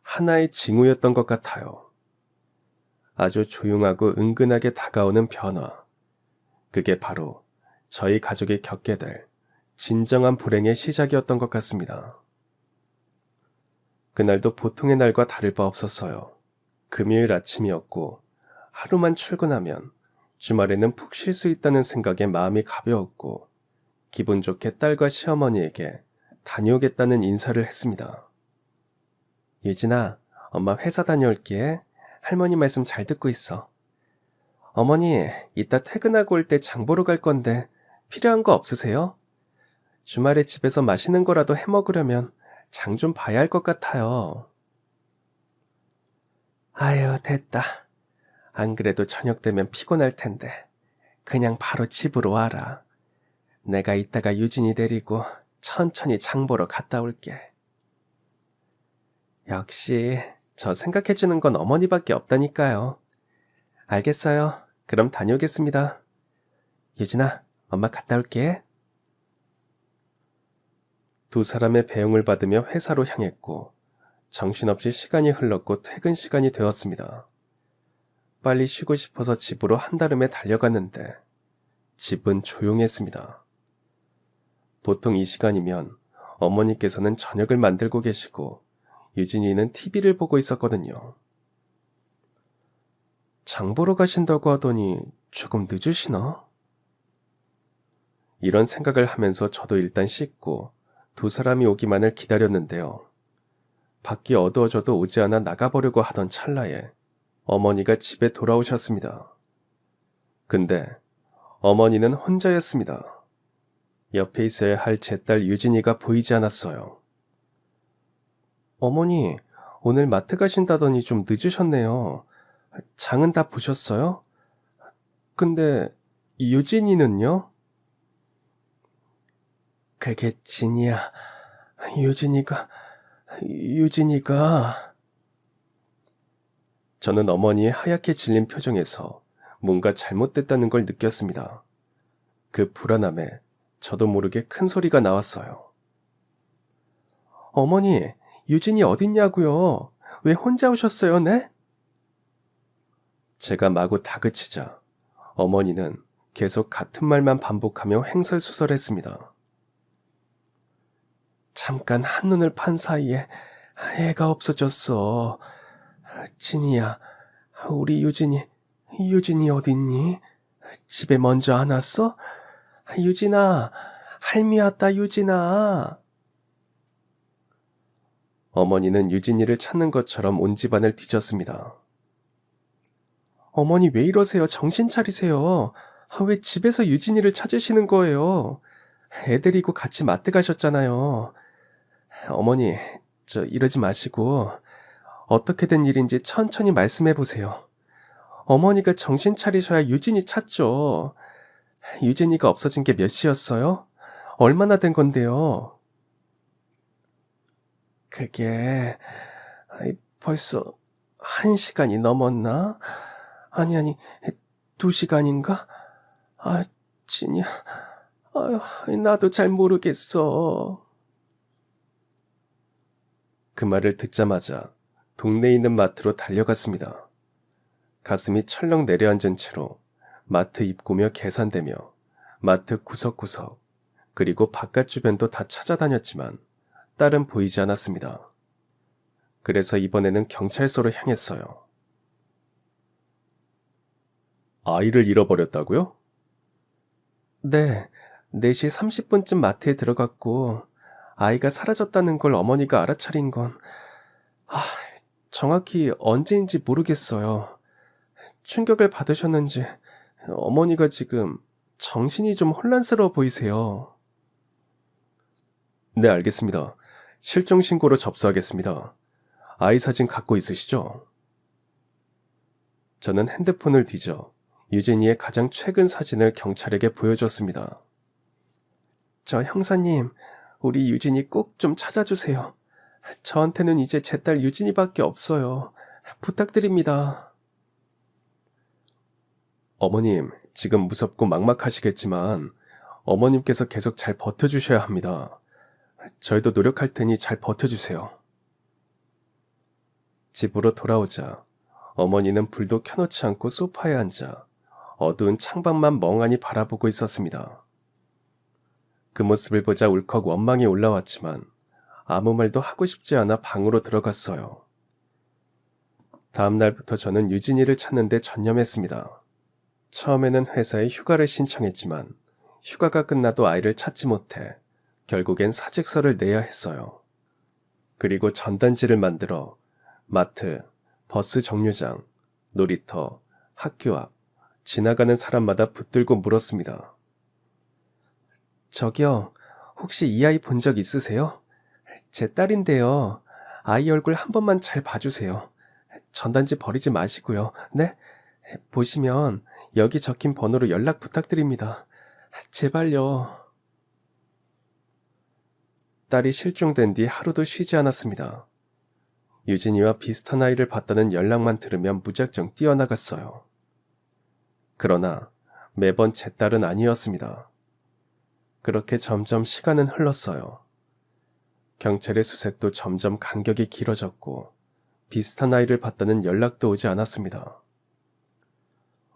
하나의 징후였던 것 같아요. 아주 조용하고 은근하게 다가오는 변화. 그게 바로 저희 가족이 겪게 될 진정한 불행의 시작이었던 것 같습니다. 그날도 보통의 날과 다를 바 없었어요. 금요일 아침이었고 하루만 출근하면 주말에는 푹 쉴 수 있다는 생각에 마음이 가벼웠고, 기분 좋게 딸과 시어머니에게 다녀오겠다는 인사를 했습니다. 유진아, 엄마 회사 다녀올게. 할머니 말씀 잘 듣고 있어. 어머니, 이따 퇴근하고 올 때 장 보러 갈 건데 필요한 거 없으세요? 주말에 집에서 맛있는 거라도 해 먹으려면 장 좀 봐야 할 것 같아요. 아유, 됐다. 안 그래도 저녁 되면 피곤할 텐데 그냥 바로 집으로 와라. 내가 이따가 유진이 데리고 천천히 장 보러 갔다 올게. 역시 저 생각해주는 건 어머니밖에 없다니까요. 알겠어요. 그럼 다녀오겠습니다. 유진아, 엄마 갔다 올게. 두 사람의 배웅을 받으며 회사로 향했고, 정신없이 시간이 흘렀고 퇴근 시간이 되었습니다. 빨리 쉬고 싶어서 집으로 한달음에 달려갔는데 집은 조용했습니다. 보통 이 시간이면 어머니께서는 저녁을 만들고 계시고 유진이는 TV를 보고 있었거든요. 장 보러 가신다고 하더니 조금 늦으시나? 이런 생각을 하면서 저도 일단 씻고 두 사람이 오기만을 기다렸는데요. 밖이 어두워져도 오지 않아 나가보려고 하던 찰나에 어머니가 집에 돌아오셨습니다. 근데 어머니는 혼자였습니다. 옆에 있어야 할 제 딸 유진이가 보이지 않았어요. 어머니, 오늘 마트 가신다더니 좀 늦으셨네요. 장은 다 보셨어요? 근데 유진이는요? 그게 진이야. 유진이가... 저는 어머니의 하얗게 질린 표정에서 뭔가 잘못됐다는 걸 느꼈습니다. 그 불안함에 저도 모르게 큰 소리가 나왔어요. 어머니, 유진이 어딨냐고요? 왜 혼자 오셨어요, 네? 제가 마구 다그치자 어머니는 계속 같은 말만 반복하며 횡설수설했습니다. 잠깐 한눈을 판 사이에 애가 없어졌어. 진이야, 우리 유진이 어딨니? 집에 먼저 안 왔어? 유진아, 할미 왔다, 유진아. 어머니는 유진이를 찾는 것처럼 온 집안을 뒤졌습니다. 어머니 왜 이러세요? 정신 차리세요. 왜 집에서 유진이를 찾으시는 거예요? 애 데리고 같이 마트 가셨잖아요. 어머니, 이러지 마시고 어떻게 된 일인지 천천히 말씀해 보세요. 어머니가 정신 차리셔야 유진이 찾죠. 유진이가 없어진 게 몇 시였어요? 얼마나 된 건데요? 그게 벌써 1시간이 넘었나? 아니 2시간인가? 아, 진이야. 아유, 나도 잘 모르겠어. 그 말을 듣자마자 동네에 있는 마트로 달려갔습니다. 가슴이 철렁 내려앉은 채로 마트 입구며 계산대며 마트 구석구석 그리고 바깥 주변도 다 찾아다녔지만 딸은 보이지 않았습니다. 그래서 이번에는 경찰서로 향했어요. 아이를 잃어버렸다고요? 네, 4시 30분쯤 마트에 들어갔고 아이가 사라졌다는 걸 어머니가 알아차린 건 아, 정확히 언제인지 모르겠어요. 충격을 받으셨는지 어머니가 지금 정신이 좀 혼란스러워 보이세요. 네, 알겠습니다. 실종 신고로 접수하겠습니다. 아이 사진 갖고 있으시죠? 저는 핸드폰을 뒤져 유진이의 가장 최근 사진을 경찰에게 보여줬습니다. 저 형사님, 우리 유진이 꼭 좀 찾아주세요. 저한테는 이제 제 딸 유진이밖에 없어요. 부탁드립니다. 어머님, 지금 무섭고 막막하시겠지만 어머님께서 계속 잘 버텨주셔야 합니다. 저희도 노력할 테니 잘 버텨주세요. 집으로 돌아오자 어머니는 불도 켜놓지 않고 소파에 앉아 어두운 창밖만 멍하니 바라보고 있었습니다. 그 모습을 보자 울컥 원망이 올라왔지만 아무 말도 하고 싶지 않아 방으로 들어갔어요. 다음 날부터 저는 유진이를 찾는 데 전념했습니다. 처음에는 회사에 휴가를 신청했지만 휴가가 끝나도 아이를 찾지 못해 결국엔 사직서를 내야 했어요. 그리고 전단지를 만들어 마트, 버스 정류장, 놀이터, 학교 앞, 지나가는 사람마다 붙들고 물었습니다. 저기요, 혹시 이 아이 본 적 있으세요? 제 딸인데요. 아이 얼굴 한 번만 잘 봐주세요. 전단지 버리지 마시고요. 네? 보시면 여기 적힌 번호로 연락 부탁드립니다. 제발요. 딸이 실종된 뒤 하루도 쉬지 않았습니다. 유진이와 비슷한 아이를 봤다는 연락만 들으면 무작정 뛰어나갔어요. 그러나 매번 제 딸은 아니었습니다. 그렇게 점점 시간은 흘렀어요. 경찰의 수색도 점점 간격이 길어졌고 비슷한 아이를 봤다는 연락도 오지 않았습니다.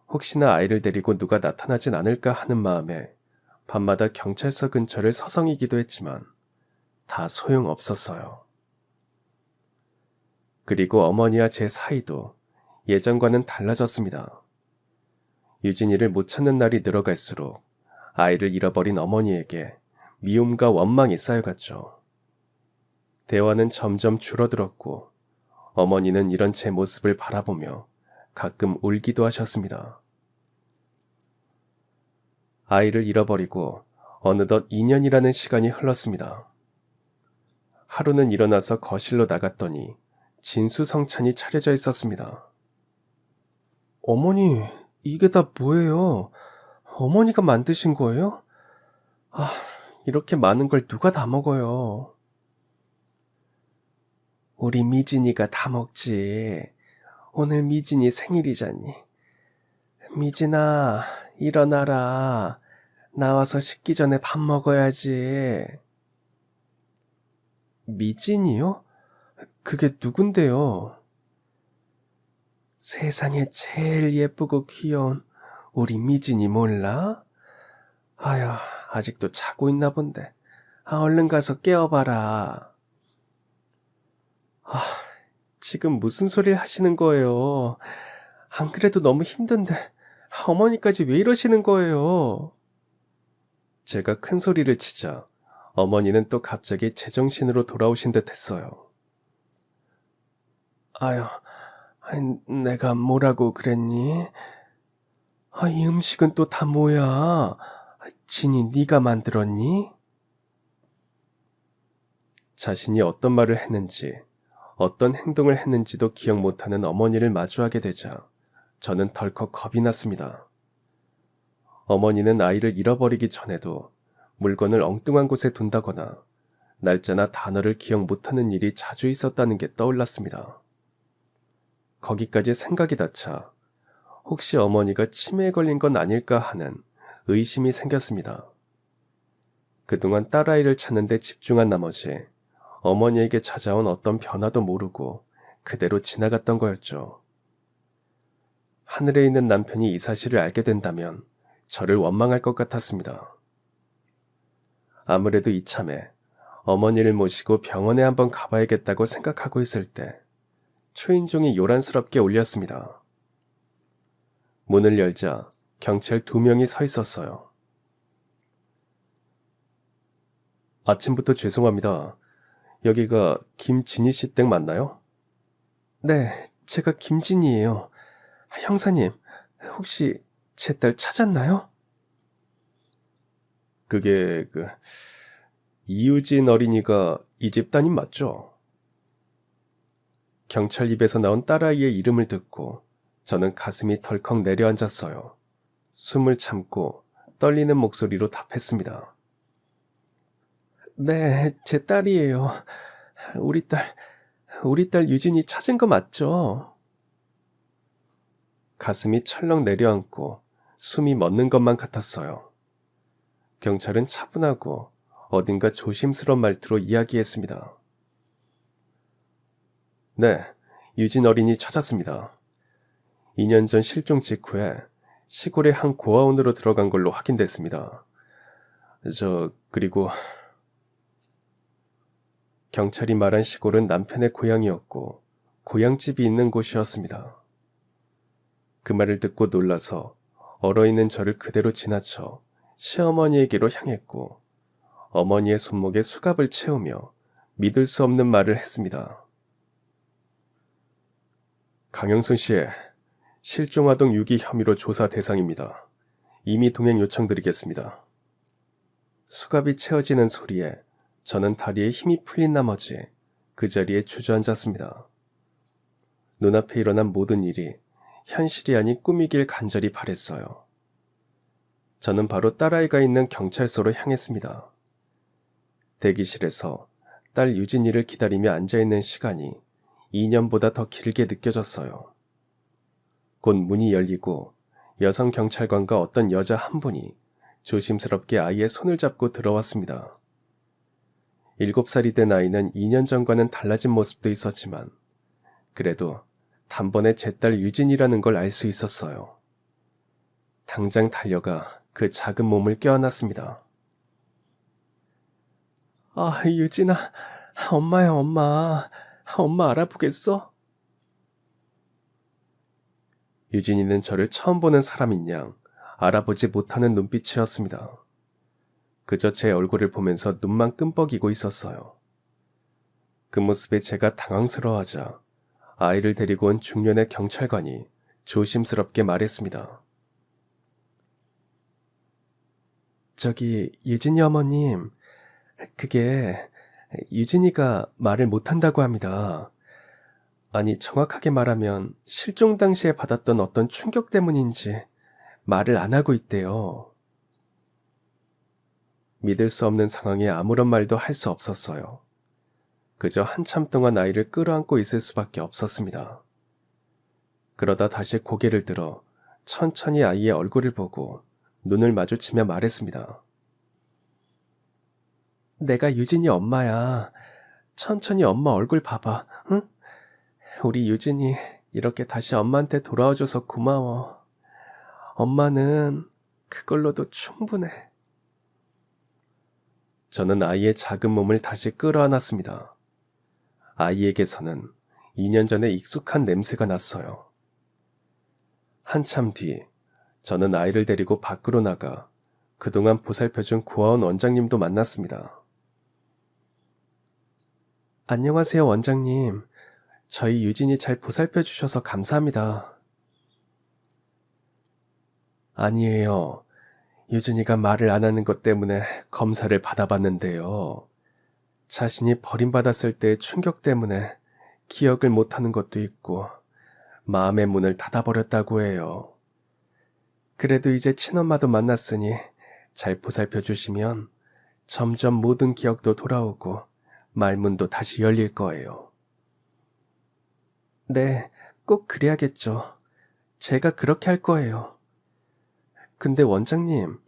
혹시나 아이를 데리고 누가 나타나진 않을까 하는 마음에 밤마다 경찰서 근처를 서성이기도 했지만 다 소용없었어요. 그리고 어머니와 제 사이도 예전과는 달라졌습니다. 유진이를 못 찾는 날이 늘어갈수록 아이를 잃어버린 어머니에게 미움과 원망이 쌓여갔죠. 대화는 점점 줄어들었고 어머니는 이런 제 모습을 바라보며 가끔 울기도 하셨습니다. 아이를 잃어버리고 어느덧 2년이라는 시간이 흘렀습니다. 하루는 일어나서 거실로 나갔더니 진수성찬이 차려져 있었습니다. 어머니, 이게 다 뭐예요? 어머니가 만드신 거예요? 이렇게 많은 걸 누가 다 먹어요? 우리 미진이가 다 먹지. 오늘 미진이 생일이잖니. 미진아, 일어나라. 나와서 식기 전에 밥 먹어야지. 미진이요? 그게 누군데요? 세상에 제일 예쁘고 귀여운 우리 미진이 몰라? 아휴, 아직도 자고 있나 본데. 얼른 가서 깨워봐라. 아, 지금 무슨 소리를 하시는 거예요? 안 그래도 너무 힘든데 어머니까지 왜 이러시는 거예요? 제가 큰 소리를 치자 어머니는 또 갑자기 제정신으로 돌아오신 듯 했어요. 아유, 내가 뭐라고 그랬니? 이 음식은 또 다 뭐야? 진이 네가 만들었니? 자신이 어떤 말을 했는지, 어떤 행동을 했는지도 기억 못하는 어머니를 마주하게 되자 저는 덜컥 겁이 났습니다. 어머니는 아이를 잃어버리기 전에도 물건을 엉뚱한 곳에 둔다거나 날짜나 단어를 기억 못하는 일이 자주 있었다는 게 떠올랐습니다. 거기까지 생각이 닿자 혹시 어머니가 치매에 걸린 건 아닐까 하는 의심이 생겼습니다. 그동안 딸아이를 찾는 데 집중한 나머지 어머니에게 찾아온 어떤 변화도 모르고 그대로 지나갔던 거였죠. 하늘에 있는 남편이 이 사실을 알게 된다면 저를 원망할 것 같았습니다. 아무래도 이참에 어머니를 모시고 병원에 한번 가봐야겠다고 생각하고 있을 때 초인종이 요란스럽게 울렸습니다. 문을 열자 경찰 2명이 서 있었어요. 아침부터 죄송합니다. 여기가 김진희 씨 댁 맞나요? 네, 제가 김진희예요. 형사님, 혹시 제 딸 찾았나요? 그게 이유진 어린이가 이 집 따님 맞죠? 경찰 입에서 나온 딸아이의 이름을 듣고 저는 가슴이 덜컥 내려앉았어요. 숨을 참고 떨리는 목소리로 답했습니다. 네, 제 딸이에요. 우리 딸 유진이 찾은 거 맞죠? 가슴이 철렁 내려앉고 숨이 멎는 것만 같았어요. 경찰은 차분하고 어딘가 조심스러운 말투로 이야기했습니다. 네, 유진 어린이 찾았습니다. 2년 전 실종 직후에 시골의 한 고아원으로 들어간 걸로 확인됐습니다. 그리고 경찰이 말한 시골은 남편의 고향이었고 고향집이 있는 곳이었습니다. 그 말을 듣고 놀라서 얼어있는 저를 그대로 지나쳐 시어머니에게로 향했고 어머니의 손목에 수갑을 채우며 믿을 수 없는 말을 했습니다. 강영순 씨, 실종아동 유기 혐의로 조사 대상입니다. 임의 동행 요청드리겠습니다. 수갑이 채워지는 소리에 저는 다리에 힘이 풀린 나머지 그 자리에 주저앉았습니다. 눈앞에 일어난 모든 일이 현실이 아닌 꿈이길 간절히 바랬어요. 저는 바로 딸아이가 있는 경찰서로 향했습니다. 대기실에서 딸 유진이를 기다리며 앉아있는 시간이 2년보다 더 길게 느껴졌어요. 곧 문이 열리고 여성 경찰관과 어떤 여자 한 분이 조심스럽게 아이의 손을 잡고 들어왔습니다. 7살이 된 아이는 2년 전과는 달라진 모습도 있었지만 그래도 단번에 제 딸 유진이라는 걸 알 수 있었어요. 당장 달려가 그 작은 몸을 껴안았습니다. 유진아, 엄마야, 엄마. 엄마 알아보겠어? 유진이는 저를 처음 보는 사람인 양 알아보지 못하는 눈빛이었습니다. 그저 제 얼굴을 보면서 눈만 끔뻑이고 있었어요. 그 모습에 제가 당황스러워하자 아이를 데리고 온 중년의 경찰관이 조심스럽게 말했습니다. 유진이 어머님, 그게 유진이가 말을 못한다고 합니다. 아니, 정확하게 말하면 실종 당시에 받았던 어떤 충격 때문인지 말을 안 하고 있대요. 믿을 수 없는 상황에 아무런 말도 할 수 없었어요. 그저 한참 동안 아이를 끌어안고 있을 수밖에 없었습니다. 그러다 다시 고개를 들어 천천히 아이의 얼굴을 보고 눈을 마주치며 말했습니다. 내가 유진이 엄마야. 천천히 엄마 얼굴 봐봐, 응? 우리 유진이 이렇게 다시 엄마한테 돌아와줘서 고마워. 엄마는 그걸로도 충분해. 저는 아이의 작은 몸을 다시 끌어안았습니다. 아이에게서는 2년 전에 익숙한 냄새가 났어요. 한참 뒤, 저는 아이를 데리고 밖으로 나가 그동안 보살펴준 고아원 원장님도 만났습니다. 안녕하세요, 원장님. 저희 유진이 잘 보살펴 주셔서 감사합니다. 아니에요. 유진이가 말을 안 하는 것 때문에 검사를 받아봤는데요. 자신이 버림받았을 때의 충격 때문에 기억을 못하는 것도 있고 마음의 문을 닫아버렸다고 해요. 그래도 이제 친엄마도 만났으니 잘 보살펴 주시면 점점 모든 기억도 돌아오고 말문도 다시 열릴 거예요. 네, 꼭 그래야겠죠. 제가 그렇게 할 거예요. 근데 원장님,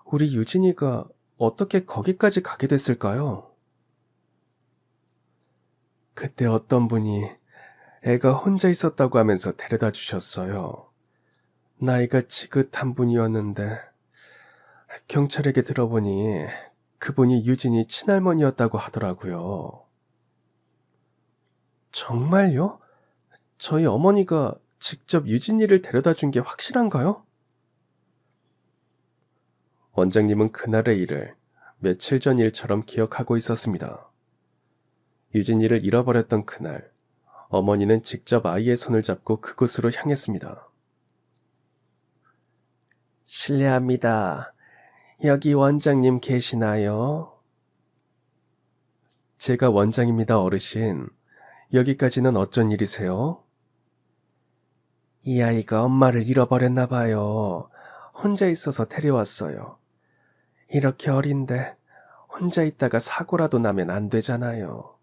우리 유진이가 어떻게 거기까지 가게 됐을까요? 그때 어떤 분이 애가 혼자 있었다고 하면서 데려다 주셨어요. 나이가 지긋한 분이었는데 경찰에게 들어보니 그분이 유진이 친할머니였다고 하더라고요. 정말요? 저희 어머니가 직접 유진이를 데려다 준 게 확실한가요? 원장님은 그날의 일을 며칠 전 일처럼 기억하고 있었습니다. 유진이를 잃어버렸던 그날, 어머니는 직접 아이의 손을 잡고 그곳으로 향했습니다. 실례합니다. 여기 원장님 계시나요? 제가 원장입니다, 어르신. 여기까지는 어쩐 일이세요? 이 아이가 엄마를 잃어버렸나 봐요. 혼자 있어서 데려왔어요. 이렇게 어린데 혼자 있다가 사고라도 나면 안 되잖아요.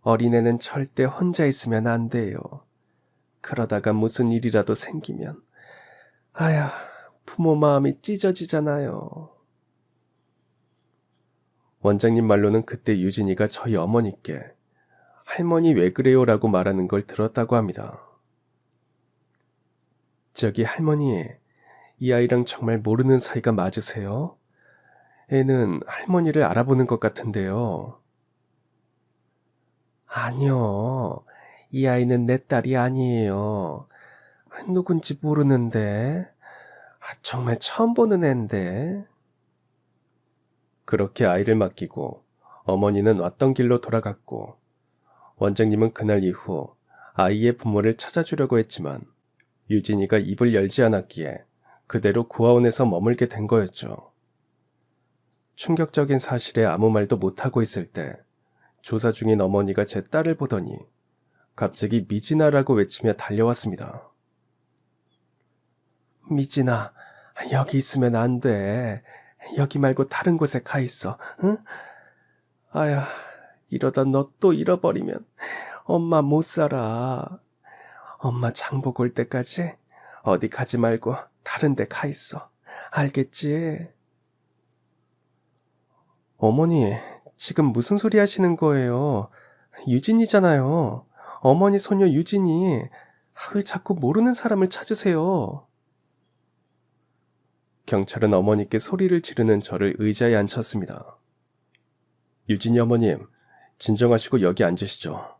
어린애는 절대 혼자 있으면 안 돼요. 그러다가 무슨 일이라도 생기면 아휴, 부모 마음이 찢어지잖아요. 원장님 말로는 그때 유진이가 저희 어머니께 할머니 왜 그래요? 라고 말하는 걸 들었다고 합니다. 저기 할머니, 이 아이랑 정말 모르는 사이가 맞으세요? 애는 할머니를 알아보는 것 같은데요. 아니요. 이 아이는 내 딸이 아니에요. 누군지 모르는데. 정말 처음 보는 앤데. 그렇게 아이를 맡기고 어머니는 왔던 길로 돌아갔고 원장님은 그날 이후 아이의 부모를 찾아주려고 했지만 유진이가 입을 열지 않았기에 그대로 고아원에서 머물게 된 거였죠. 충격적인 사실에 아무 말도 못하고 있을 때 조사 중인 어머니가 제 딸을 보더니 갑자기 미진아라고 외치며 달려왔습니다. 미진아, 여기 있으면 안 돼. 여기 말고 다른 곳에 가 있어, 응? 아야, 이러다 너 또 잃어버리면 엄마 못 살아. 엄마 장보고 올 때까지 어디 가지 말고 다른 데 가 있어. 알겠지? 어머니, 지금 무슨 소리 하시는 거예요? 유진이잖아요. 어머니 소녀 유진이. 왜 자꾸 모르는 사람을 찾으세요? 경찰은 어머니께 소리를 지르는 저를 의자에 앉혔습니다. 유진이 어머님, 진정하시고 여기 앉으시죠.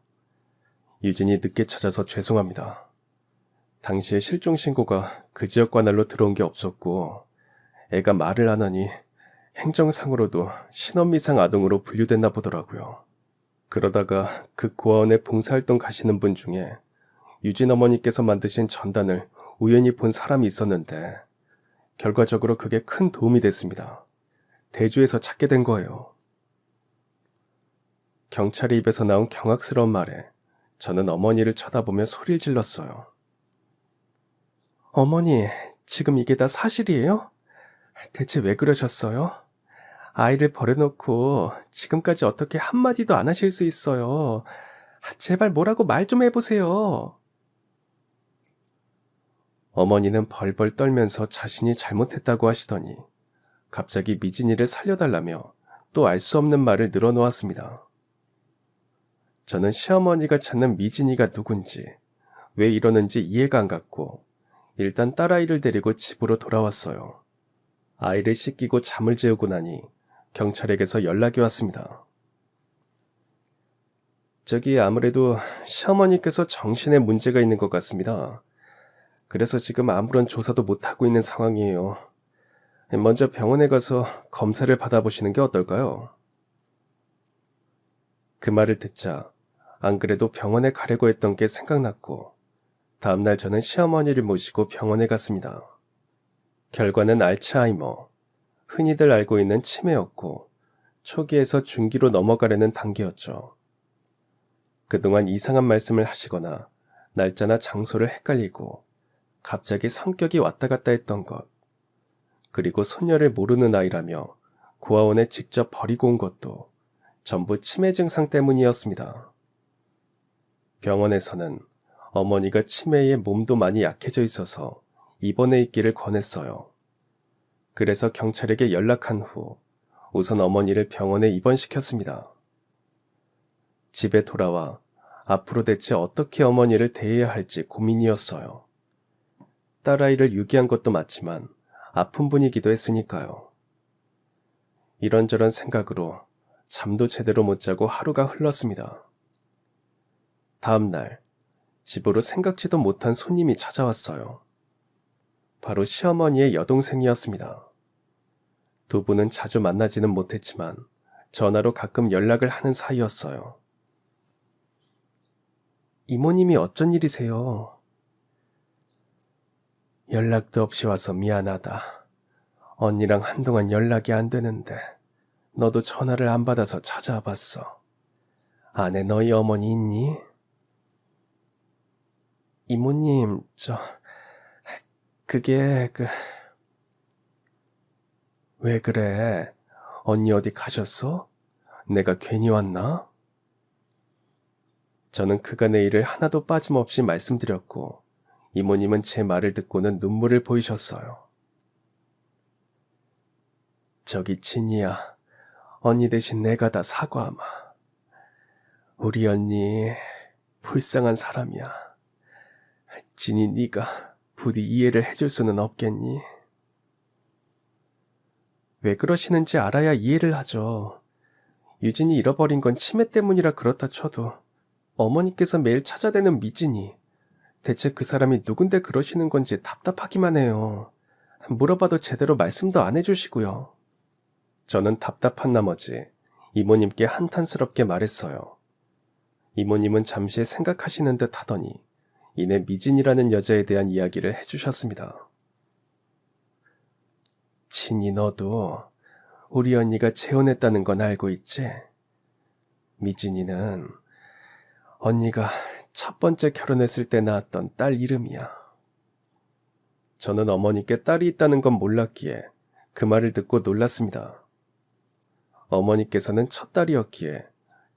유진이 늦게 찾아서 죄송합니다. 당시에 실종 신고가 그 지역 관할로 들어온 게 없었고 애가 말을 안 하니 행정상으로도 신원미상 아동으로 분류됐나 보더라고요. 그러다가 그 고아원에 봉사활동 가시는 분 중에 유진 어머니께서 만드신 전단을 우연히 본 사람이 있었는데 결과적으로 그게 큰 도움이 됐습니다. 대주에서 찾게 된 거예요. 경찰의 입에서 나온 경악스러운 말에 저는 어머니를 쳐다보며 소리를 질렀어요. 어머니, 지금 이게 다 사실이에요? 대체 왜 그러셨어요? 아이를 버려놓고 지금까지 어떻게 한마디도 안 하실 수 있어요? 제발 뭐라고 말 좀 해보세요. 어머니는 벌벌 떨면서 자신이 잘못했다고 하시더니 갑자기 미진이를 살려달라며 또 알 수 없는 말을 늘어놓았습니다. 저는 시어머니가 찾는 미진이가 누군지, 왜 이러는지 이해가 안 갔고 일단 딸아이를 데리고 집으로 돌아왔어요. 아이를 씻기고 잠을 재우고 나니 경찰에게서 연락이 왔습니다. 저기 아무래도 시어머니께서 정신에 문제가 있는 것 같습니다. 그래서 지금 아무런 조사도 못하고 있는 상황이에요. 먼저 병원에 가서 검사를 받아보시는 게 어떨까요? 그 말을 듣자 안 그래도 병원에 가려고 했던 게 생각났고 다음날 저는 시어머니를 모시고 병원에 갔습니다. 결과는 알츠하이머, 흔히들 알고 있는 치매였고 초기에서 중기로 넘어가려는 단계였죠. 그동안 이상한 말씀을 하시거나 날짜나 장소를 헷갈리고 갑자기 성격이 왔다 갔다 했던 것, 그리고 손녀를 모르는 아이라며 고아원에 직접 버리고 온 것도 전부 치매 증상 때문이었습니다. 병원에서는 어머니가 치매에 몸도 많이 약해져 있어서 입원해 있기를 권했어요. 그래서 경찰에게 연락한 후 우선 어머니를 병원에 입원시켰습니다. 집에 돌아와 앞으로 대체 어떻게 어머니를 대해야 할지 고민이었어요. 딸아이를 유기한 것도 맞지만 아픈 분이기도 했으니까요. 이런저런 생각으로 잠도 제대로 못 자고 하루가 흘렀습니다. 다음 날 집으로 생각지도 못한 손님이 찾아왔어요. 바로 시어머니의 여동생이었습니다. 두 분은 자주 만나지는 못했지만 전화로 가끔 연락을 하는 사이였어요. 이모님이 어쩐 일이세요? 연락도 없이 와서 미안하다. 언니랑 한동안 연락이 안 되는데 너도 전화를 안 받아서 찾아와 봤어. 안에 너희 어머니 있니? 이모님, 그게 왜 그래? 언니 어디 가셨어? 내가 괜히 왔나? 저는 그간의 일을 하나도 빠짐없이 말씀드렸고 이모님은 제 말을 듣고는 눈물을 보이셨어요. 저기 진이야, 언니 대신 내가 다 사과하마. 우리 언니 불쌍한 사람이야. 진이 네가 부디 이해를 해줄 수는 없겠니? 왜 그러시는지 알아야 이해를 하죠. 유진이 잃어버린 건 치매 때문이라 그렇다 쳐도 어머니께서 매일 찾아대는 미진이 대체 그 사람이 누군데 그러시는 건지 답답하기만 해요. 물어봐도 제대로 말씀도 안 해주시고요. 저는 답답한 나머지 이모님께 한탄스럽게 말했어요. 이모님은 잠시 생각하시는 듯 하더니 이내 미진이라는 여자에 대한 이야기를 해주셨습니다. 진이 너도 우리 언니가 재혼했다는 건 알고 있지? 미진이는 언니가 첫 번째 결혼했을 때 낳았던 딸 이름이야. 저는 어머니께 딸이 있다는 건 몰랐기에 그 말을 듣고 놀랐습니다. 어머니께서는 첫 딸이었기에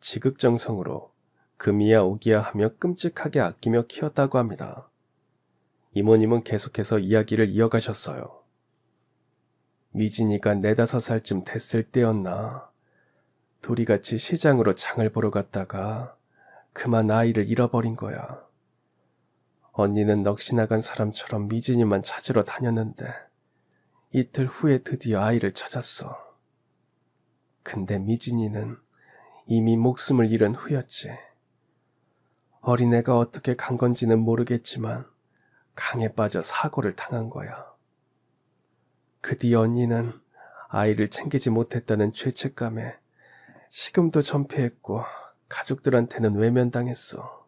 지극정성으로 금이야 오기야 하며 끔찍하게 아끼며 키웠다고 합니다. 이모님은 계속해서 이야기를 이어가셨어요. 미진이가 4~5살쯤 됐을 때였나. 둘이 같이 시장으로 장을 보러 갔다가 그만 아이를 잃어버린 거야. 언니는 넋이 나간 사람처럼 미진이만 찾으러 다녔는데 이틀 후에 드디어 아이를 찾았어. 근데 미진이는 이미 목숨을 잃은 후였지. 어린애가 어떻게 간 건지는 모르겠지만 강에 빠져 사고를 당한 거야. 그 뒤 언니는 아이를 챙기지 못했다는 죄책감에 식음도 전폐했고 가족들한테는 외면당했어.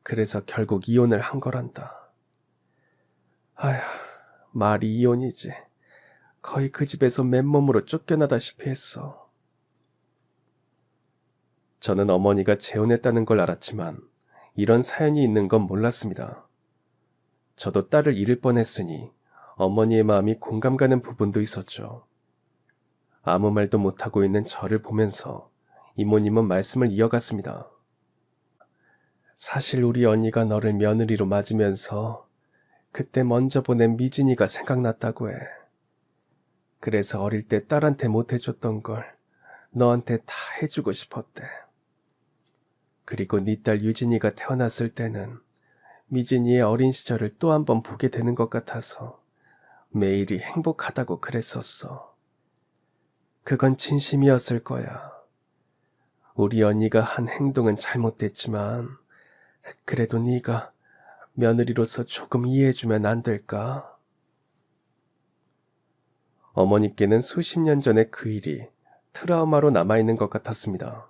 그래서 결국 이혼을 한 거란다. 아휴, 말이 이혼이지. 거의 그 집에서 맨몸으로 쫓겨나다시피 했어. 저는 어머니가 재혼했다는 걸 알았지만 이런 사연이 있는 건 몰랐습니다. 저도 딸을 잃을 뻔했으니 어머니의 마음이 공감 가는 부분도 있었죠. 아무 말도 못하고 있는 저를 보면서 이모님은 말씀을 이어갔습니다. 사실 우리 언니가 너를 며느리로 맞으면서 그때 먼저 보낸 미진이가 생각났다고 해. 그래서 어릴 때 딸한테 못해줬던 걸 너한테 다 해주고 싶었대. 그리고 네 딸 유진이가 태어났을 때는 미진이의 어린 시절을 또 한 번 보게 되는 것 같아서 매일이 행복하다고 그랬었어. 그건 진심이었을 거야. 우리 언니가 한 행동은 잘못됐지만 그래도 네가 며느리로서 조금 이해해주면 안 될까? 어머니께는 수십 년 전의 그 일이 트라우마로 남아있는 것 같았습니다.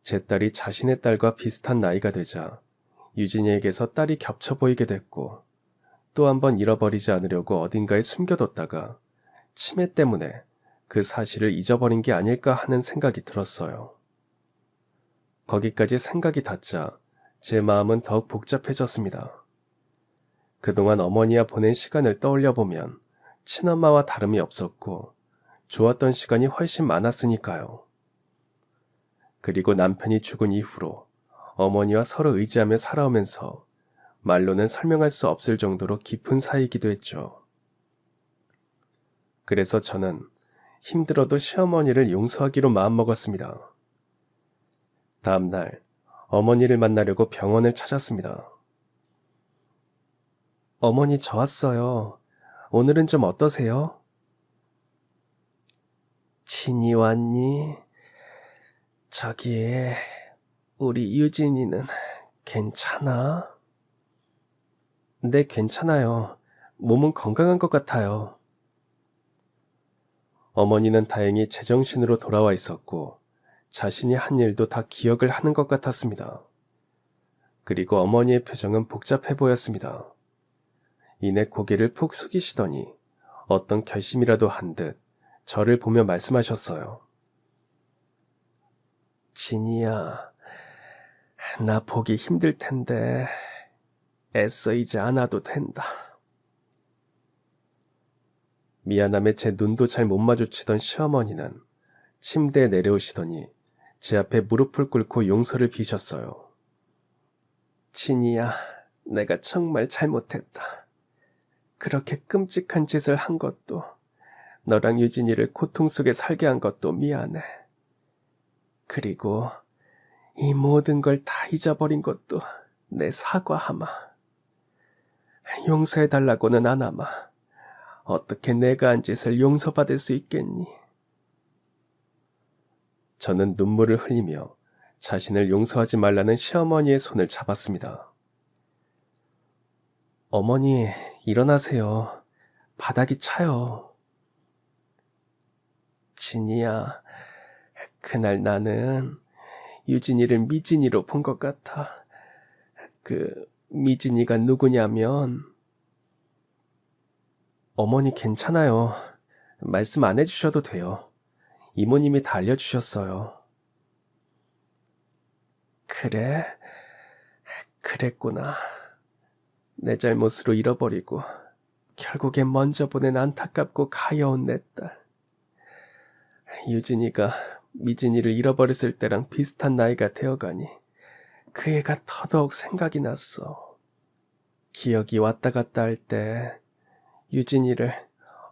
제 딸이 자신의 딸과 비슷한 나이가 되자 유진이에게서 딸이 겹쳐 보이게 됐고 또 한 번 잃어버리지 않으려고 어딘가에 숨겨뒀다가 치매 때문에 그 사실을 잊어버린 게 아닐까 하는 생각이 들었어요. 거기까지 생각이 닿자 제 마음은 더욱 복잡해졌습니다. 그동안 어머니와 보낸 시간을 떠올려 보면 친엄마와 다름이 없었고 좋았던 시간이 훨씬 많았으니까요. 그리고 남편이 죽은 이후로 어머니와 서로 의지하며 살아오면서 말로는 설명할 수 없을 정도로 깊은 사이이기도 했죠. 그래서 저는 힘들어도 시어머니를 용서하기로 마음먹었습니다. 다음 날 어머니를 만나려고 병원을 찾았습니다. 어머니, 저 왔어요. 오늘은 좀 어떠세요? 진이 왔니? 저기, 우리 유진이는 괜찮아? 네, 괜찮아요. 몸은 건강한 것 같아요. 어머니는 다행히 제정신으로 돌아와 있었고 자신이 한 일도 다 기억을 하는 것 같았습니다. 그리고 어머니의 표정은 복잡해 보였습니다. 이내 고개를 푹 숙이시더니 어떤 결심이라도 한 듯 저를 보며 말씀하셨어요. 진이야, 나 보기 힘들 텐데 애써 이제 안 와도 된다. 미안함에 제 눈도 잘 못 마주치던 시어머니는 침대에 내려오시더니 제 앞에 무릎을 꿇고 용서를 비셨어요. 진이야, 내가 정말 잘못했다. 그렇게 끔찍한 짓을 한 것도, 너랑 유진이를 고통 속에 살게 한 것도 미안해. 그리고 이 모든 걸 다 잊어버린 것도 내 사과하마. 용서해달라고는 안 하마. 어떻게 내가 한 짓을 용서받을 수 있겠니? 저는 눈물을 흘리며 자신을 용서하지 말라는 시어머니의 손을 잡았습니다. 어머니, 일어나세요. 바닥이 차요. 진이야, 그날 나는 유진이를 미진이로 본 것 같아. 미진이가 누구냐면... 어머니, 괜찮아요. 말씀 안 해주셔도 돼요. 이모님이 다 알려주셨어요. 그래? 그랬구나. 내 잘못으로 잃어버리고 결국엔 먼저 보낸 안타깝고 가여운 내 딸. 유진이가 미진이를 잃어버렸을 때랑 비슷한 나이가 되어가니 그 애가 더더욱 생각이 났어. 기억이 왔다 갔다 할 때 유진이를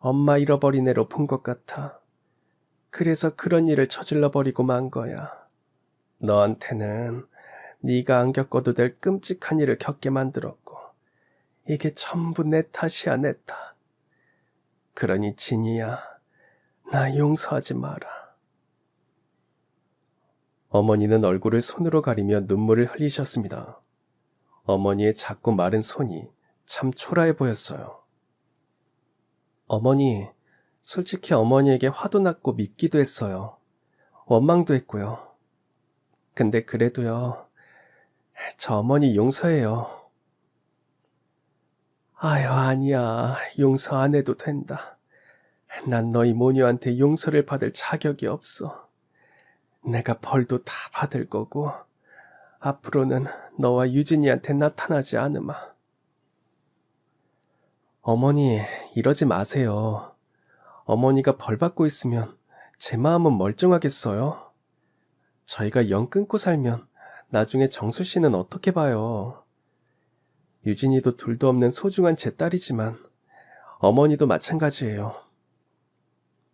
엄마 잃어버린 애로 본 것 같아. 그래서 그런 일을 저질러 버리고 만 거야. 너한테는 네가 안 겪어도 될 끔찍한 일을 겪게 만들었고 이게 전부 내 탓이야, 내 탓. 그러니 진이야, 나 용서하지 마라. 어머니는 얼굴을 손으로 가리며 눈물을 흘리셨습니다. 어머니의 작고 마른 손이 참 초라해 보였어요. 어머니, 솔직히 어머니에게 화도 났고 밉기도 했어요. 원망도 했고요. 근데 그래도요, 저 어머니 용서해요. 아유, 아니야. 용서 안 해도 된다. 난 너희 모녀한테 용서를 받을 자격이 없어. 내가 벌도 다 받을 거고 앞으로는 너와 유진이한테 나타나지 않으마. 어머니, 이러지 마세요. 어머니가 벌 받고 있으면 제 마음은 멀쩡하겠어요? 저희가 영 끊고 살면 나중에 정수 씨는 어떻게 봐요? 유진이도 둘도 없는 소중한 제 딸이지만 어머니도 마찬가지예요.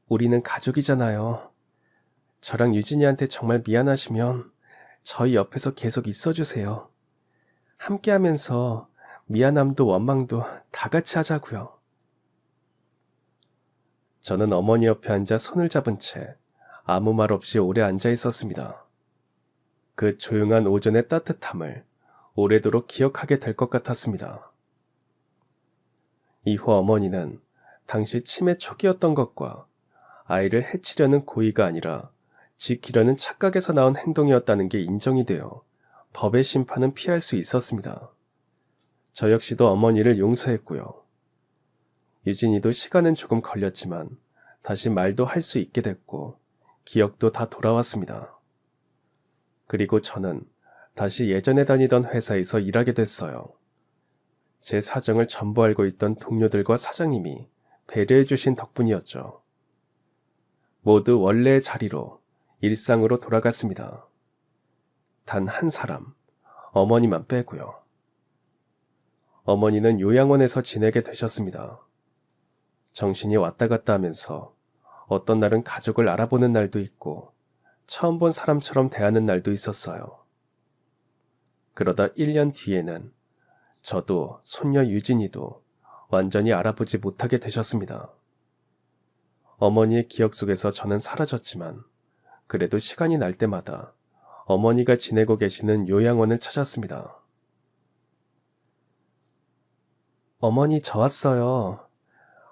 우리는 가족이잖아요. 저랑 유진이한테 정말 미안하시면 저희 옆에서 계속 있어주세요. 함께하면서 미안함도 원망도 다 같이 하자고요. 저는 어머니 옆에 앉아 손을 잡은 채 아무 말 없이 오래 앉아 있었습니다. 그 조용한 오전의 따뜻함을 오래도록 기억하게 될 것 같았습니다. 이후 어머니는 당시 치매 초기였던 것과 아이를 해치려는 고의가 아니라 지키려는 착각에서 나온 행동이었다는 게 인정이 되어 법의 심판은 피할 수 있었습니다. 저 역시도 어머니를 용서했고요. 유진이도 시간은 조금 걸렸지만 다시 말도 할 수 있게 됐고 기억도 다 돌아왔습니다. 그리고 저는 다시 예전에 다니던 회사에서 일하게 됐어요. 제 사정을 전부 알고 있던 동료들과 사장님이 배려해 주신 덕분이었죠. 모두 원래의 자리로 일상으로 돌아갔습니다. 단 한 사람, 어머니만 빼고요. 어머니는 요양원에서 지내게 되셨습니다. 정신이 왔다 갔다 하면서 어떤 날은 가족을 알아보는 날도 있고 처음 본 사람처럼 대하는 날도 있었어요. 그러다 1년 뒤에는 저도 손녀 유진이도 완전히 알아보지 못하게 되셨습니다. 어머니의 기억 속에서 저는 사라졌지만 그래도 시간이 날 때마다 어머니가 지내고 계시는 요양원을 찾았습니다. 어머니, 저 왔어요.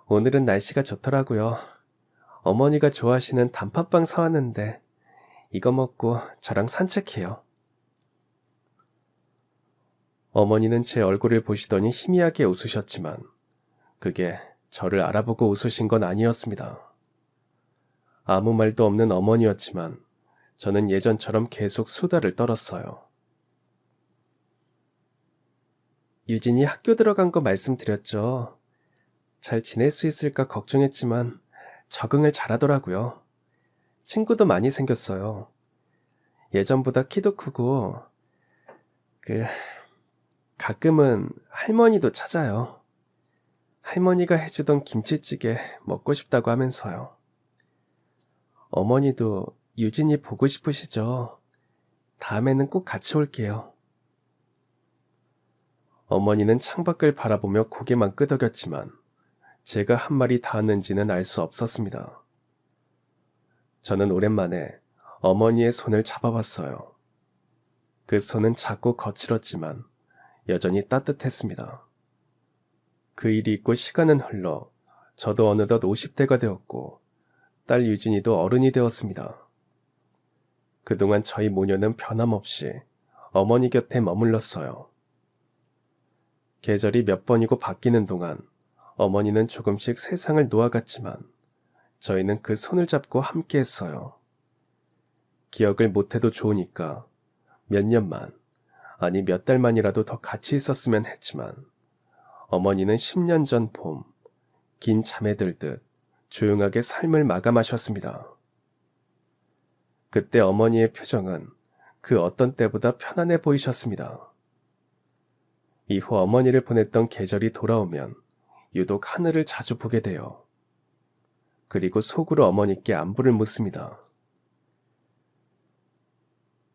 오늘은 날씨가 좋더라고요. 어머니가 좋아하시는 단팥빵 사왔는데 이거 먹고 저랑 산책해요. 어머니는 제 얼굴을 보시더니 희미하게 웃으셨지만 그게 저를 알아보고 웃으신 건 아니었습니다. 아무 말도 없는 어머니였지만 저는 예전처럼 계속 수다를 떨었어요. 유진이 학교 들어간 거 말씀드렸죠. 잘 지낼 수 있을까 걱정했지만 적응을 잘하더라고요. 친구도 많이 생겼어요. 예전보다 키도 크고 가끔은 할머니도 찾아요. 할머니가 해주던 김치찌개 먹고 싶다고 하면서요. 어머니도 유진이 보고 싶으시죠? 다음에는 꼭 같이 올게요. 어머니는 창밖을 바라보며 고개만 끄덕였지만 제가 한 말이 닿았는지는 알 수 없었습니다. 저는 오랜만에 어머니의 손을 잡아봤어요. 그 손은 작고 거칠었지만 여전히 따뜻했습니다. 그 일이 있고 시간은 흘러 저도 어느덧 50대가 되었고 딸 유진이도 어른이 되었습니다. 그동안 저희 모녀는 변함없이 어머니 곁에 머물렀어요. 계절이 몇 번이고 바뀌는 동안 어머니는 조금씩 세상을 놓아갔지만 저희는 그 손을 잡고 함께 했어요. 기억을 못해도 좋으니까 몇 년만, 아니 몇 달만이라도 더 같이 있었으면 했지만 어머니는 10년 전 봄, 긴 잠에 들듯 조용하게 삶을 마감하셨습니다. 그때 어머니의 표정은 그 어떤 때보다 편안해 보이셨습니다. 이후 어머니를 보냈던 계절이 돌아오면 유독 하늘을 자주 보게 돼요. 그리고 속으로 어머니께 안부를 묻습니다.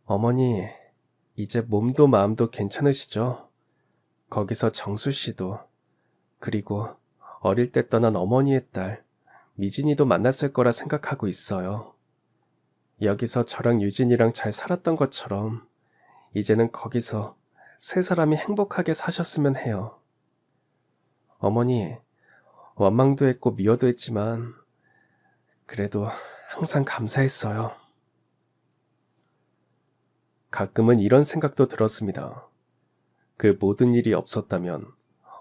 어머니, 이제 몸도 마음도 괜찮으시죠? 거기서 정수 씨도, 그리고 어릴 때 떠난 어머니의 딸 미진이도 만났을 거라 생각하고 있어요. 여기서 저랑 유진이랑 잘 살았던 것처럼 이제는 거기서 세 사람이 행복하게 사셨으면 해요. 어머니, 원망도 했고 미워도 했지만 그래도 항상 감사했어요. 가끔은 이런 생각도 들었습니다. 그 모든 일이 없었다면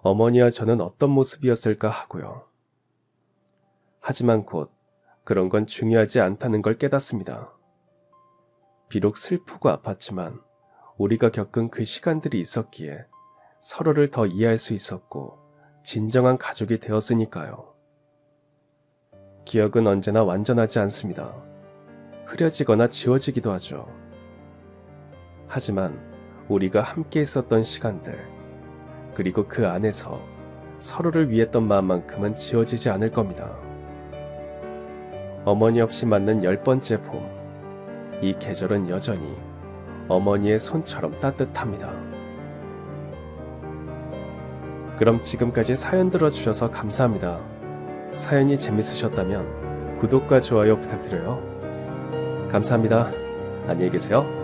어머니와 저는 어떤 모습이었을까 하고요. 하지만 곧 그런 건 중요하지 않다는 걸 깨닫습니다. 비록 슬프고 아팠지만 우리가 겪은 그 시간들이 있었기에 서로를 더 이해할 수 있었고 진정한 가족이 되었으니까요. 기억은 언제나 완전하지 않습니다. 흐려지거나 지워지기도 하죠. 하지만 우리가 함께 있었던 시간들, 그리고 그 안에서 서로를 위했던 마음만큼은 지워지지 않을 겁니다. 어머니 없이 맞는 10번째 봄, 이 계절은 여전히 어머니의 손처럼 따뜻합니다. 그럼 지금까지 사연 들어주셔서 감사합니다. 사연이 재밌으셨다면 구독과 좋아요 부탁드려요. 감사합니다. 안녕히 계세요.